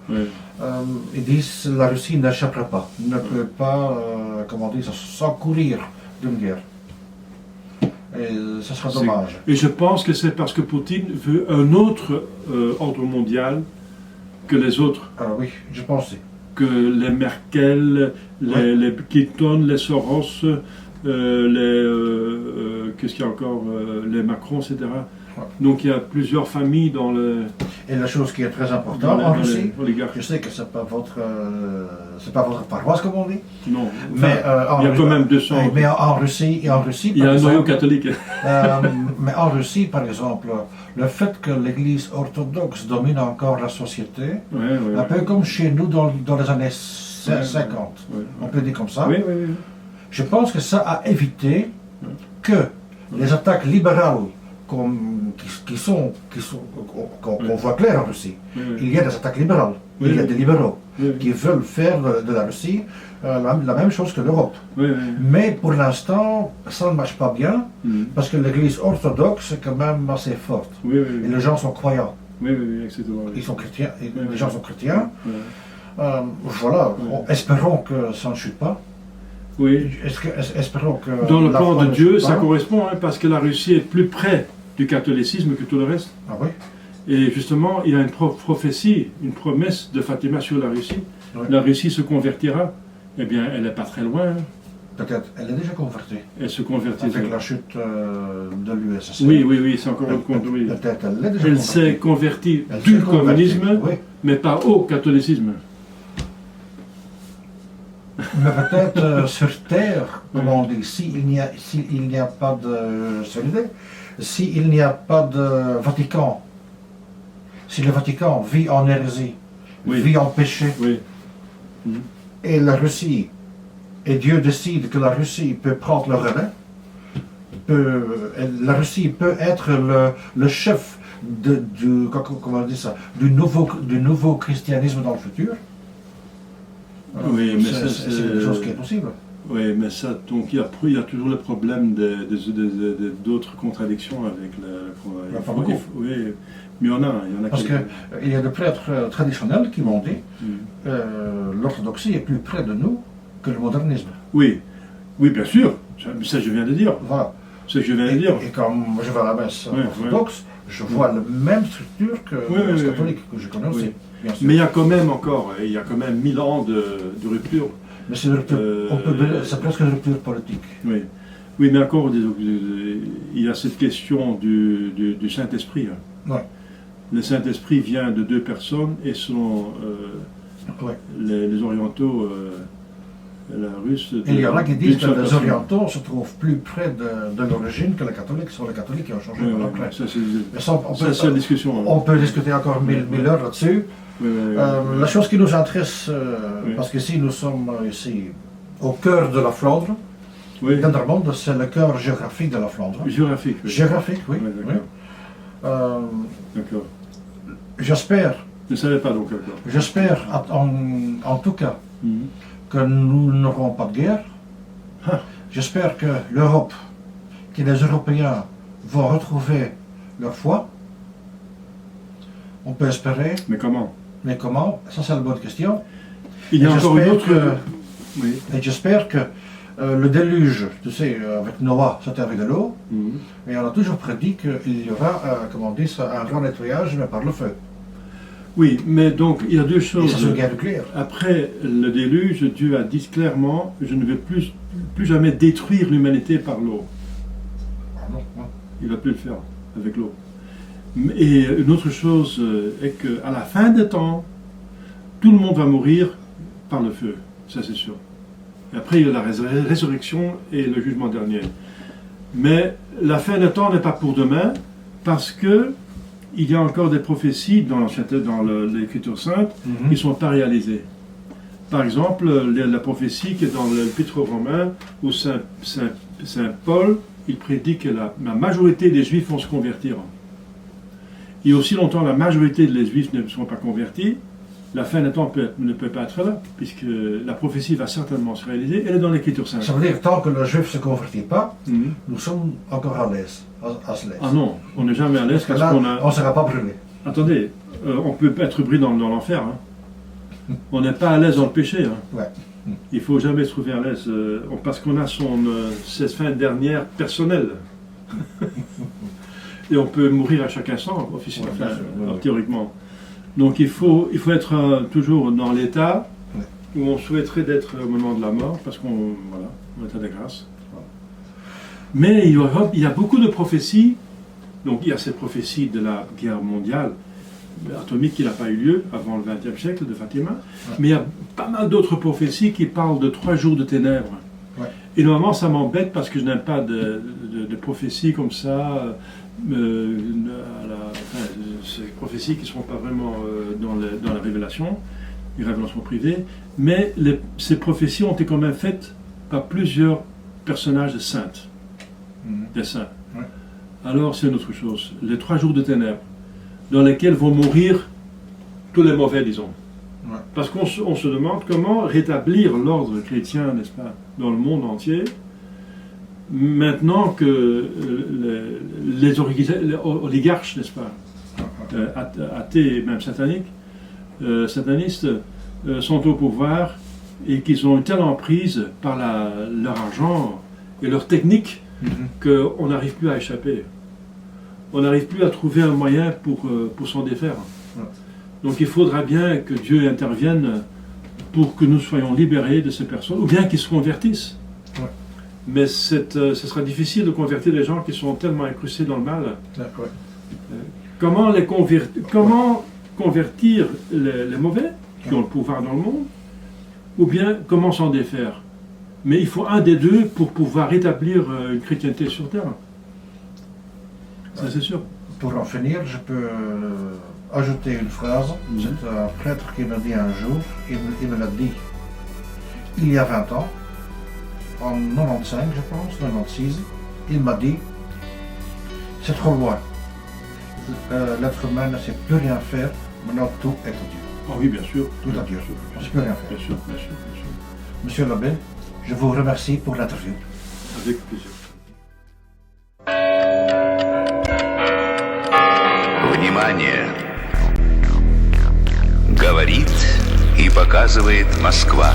Ils disent la Russie n'échappera pas, ne peut pas, comment dire, s'encourir d'une guerre. Et ce sera dommage. Et je pense que c'est parce que Poutine veut un autre ordre mondial que les autres. Ah oui, je pense. Que les Merkel, les Clinton, les Soros, qu'est-ce qu'il y a encore, les Macron, etc. Ouais. Donc il y a plusieurs familles dans le... Et la chose qui est très importante en Russie, je sais que c'est pas votre paroisse comme on dit. Non, mais il y a quand même 200. Mais en Russie, il y a un noyau catholique. Mais en Russie, par exemple, le fait que l'Église orthodoxe domine encore la société, un peu comme chez nous dans les années 50, on peut dire comme ça. Je pense que ça a évité que les attaques libérales qu'on voit clair en Russie. Oui, Il y a des attaques libérales, Oui, il y a oui. des libéraux oui, qui veulent faire de la Russie la même chose que l'Europe. oui, oui. Mais pour l'instant, ça ne marche pas bien, Mhm. parce que l'Église orthodoxe est quand même assez forte. Oui, oui, Et oui. les gens sont croyants, Oui, oui, oui, exactement. Oui. ils sont chrétiens, et Oui, les oui. gens sont chrétiens. Ouais. Voilà, Oui. espérons que ça ne chute pas. Oui. Espérons que Dans le la plan foi de ne Dieu, chute ça pas. correspond, hein, parce que la Russie est plus près du catholicisme que tout le reste. Ah oui, Et justement, il y a une prophétie, une promesse de Fatima sur la Russie. Oui. La Russie se convertira. Eh bien, elle n'est pas très loin. Hein. peut-être, elle est déjà convertie. Elle se convertira. Avec la chute de l'USSR. Oui, oui, oui, c'est encore un compte. Oui. Peut-être elle est déjà Elle convertie. s'est convertie Elle du s'est convertie, communisme, oui. mais pas au catholicisme. Mais peut-être sur Terre, comme on dit, s'il n'y a pas de solidarité, s'il n'y a pas de Vatican, si le Vatican vit en hérésie, Oui. vit en péché, Oui. et la Russie, et Dieu décide que la Russie peut prendre le relais, la Russie peut être le chef comment on dit ça, du nouveau christianisme dans le futur. Oui, mais ça, c'est quelque chose qui est possible. Oui, mais ça, donc il y a toujours le problème d'autres contradictions avec Il y a pas beaucoup. Oui, mais il y en a Parce quelques- qu'il y a des prêtres traditionnels qui m'ont dit Mm. l'orthodoxie est plus près de nous que le modernisme. Oui, oui, bien sûr. Ça, je viens de dire. Voilà. C'est ce que je viens de dire. Et quand je vais à la messe Oui, orthodoxe, je vois la même structure que Oui, la messe oui, oui. catholique, que je connais aussi, Oui. bien sûr. Mais il y a quand même encore, il y a quand même 1000 ans de rupture. Mais c'est une rupture, Euh, c'est presque une rupture politique. Oui, oui, mais encore, il y a cette question du Saint-Esprit. Hein. Ouais. Le Saint-Esprit vient de deux personnes et sont Ouais. les orientaux, la russe. Et il y en a qui disent d'une que seule les personne. orientaux se trouvent plus près de l'origine que les catholiques. Ce sont les catholiques qui ont changé Oui, par oui, après. ça, Mais ça, c'est la discussion. Hein. on peut discuter encore mille heures là-dessus. Oui, oui, oui. La chose qui nous intéresse, Oui. parce qu'ici nous sommes ici au cœur de la Flandre, Oui, Dendermonde, c'est le cœur géographique de la Flandre. géographique. Oui. Géographique, oui. Oui, oui. d'accord. Euh, D'accord. J'espère, Je ne savais pas donc encore. en tout cas, Mhm. que nous n'aurons pas de guerre. Ah. J'espère que l'Europe, que les Européens vont retrouver leur foi. On peut espérer, Mais comment? mais comment? Ça, c'est la bonne question. Il y a Et encore une j'espère autre. Oui. Et j'espère que le déluge, tu sais, avec Noah, c'était avec de l'eau, Mhm. et on a toujours prédit qu'il y aura, comment on dit ça, un grand nettoyage, mais par le feu. Oui, mais donc il y a deux Et ça, choses. c'est une guerre nucléaire. Après le déluge, Dieu a dit clairement, je ne vais plus jamais détruire l'humanité par l'eau. Ah non, non. Il ne va plus le faire avec l'eau. Et une autre chose est qu'à la fin des temps, tout le monde va mourir par le feu, ça c'est sûr. Et après il y a la résurrection et le jugement dernier. Mais la fin des temps n'est pas pour demain, parce que il y a encore des prophéties dans l'Écriture sainte qui ne sont pas réalisées. Par exemple, la prophétie qui est dans l'Épître aux Romains, où Saint Paul, il prédit que la majorité des Juifs vont se convertir. Et aussi longtemps la majorité des Juifs ne seront pas convertis, la fin des temps ne peut pas être là, puisque la prophétie va certainement se réaliser, elle est dans l'Écriture sainte. Ça veut dire que tant que le juif ne se convertit pas, Mhm. nous sommes encore à l'aise. À l'aise. Ah non, on n'est jamais à l'aise Parce que parce là, qu'on a... on ne sera pas brûlé. Attendez, on peut être pris dans l'enfer. Hein. On n'est pas à l'aise dans le péché. Hein. Ouais. Il ne faut jamais se trouver à l'aise parce qu'on a cette fin dernière personnelle. Et on peut mourir à chaque instant, officiellement, Ouais, bien sûr, ouais, ouais. théoriquement. Donc il faut être toujours dans l'état Ouais. où on souhaiterait d'être au moment de la mort, parce qu'on voilà, en état de grâce. Mais il y a beaucoup de prophéties. Donc il y a cette prophétie de la guerre mondiale atomique qui n'a pas eu lieu avant le XXe siècle de Fatima, mais il y a pas mal d'autres prophéties qui parlent de 3 jours de ténèbres. Ouais. Et normalement ça m'embête parce que je n'aime pas de prophéties comme ça, ces prophéties qui ne sont pas vraiment dans la révélation, les révélations privées, mais ces prophéties ont été quand même faites par plusieurs personnages saints, Mhm. des saints. Ouais. alors c'est une autre chose. Les 3 jours de ténèbres, dans lesquels vont mourir tous les mauvais, disons. Ouais. Parce qu'on se demande comment rétablir l'ordre chrétien, n'est-ce pas, dans le monde entier, maintenant que les oligarches, n'est-ce pas, athées et même satanistes, sont au pouvoir et qu'ils ont une telle emprise par leur argent et leur technique qu'on n'arrive plus à échapper. On n'arrive plus à trouver un moyen pour s'en défaire. Ouais. Donc il faudra bien que Dieu intervienne pour que nous soyons libérés de ces personnes, ou bien qu'ils se convertissent. Ouais. Mais ce sera difficile de convertir des gens qui sont tellement incrustés dans le mal. Ouais. Comment convertir les mauvais qui ont le pouvoir dans le monde, ou bien comment s'en défaire? Mais il faut un des deux pour pouvoir rétablir une chrétienté sur terre. Ça c'est sûr. Pour en finir, je peux ajouter une phrase. C'est un prêtre qui m'a dit un jour, il me l'a dit il y a 20 ans, en 95 je pense, 96, il m'a dit c'est trop loin. L'être humain ne sait plus rien faire, maintenant tout est à Dieu. Ah oui, bien sûr. Tout à Dieu. On ne sait plus rien faire. Bien sûr, bien sûr, bien sûr. Monsieur l'abbé, je vous remercie pour l'interview. Avec plaisir. Внимание! Говорит и показывает Москва.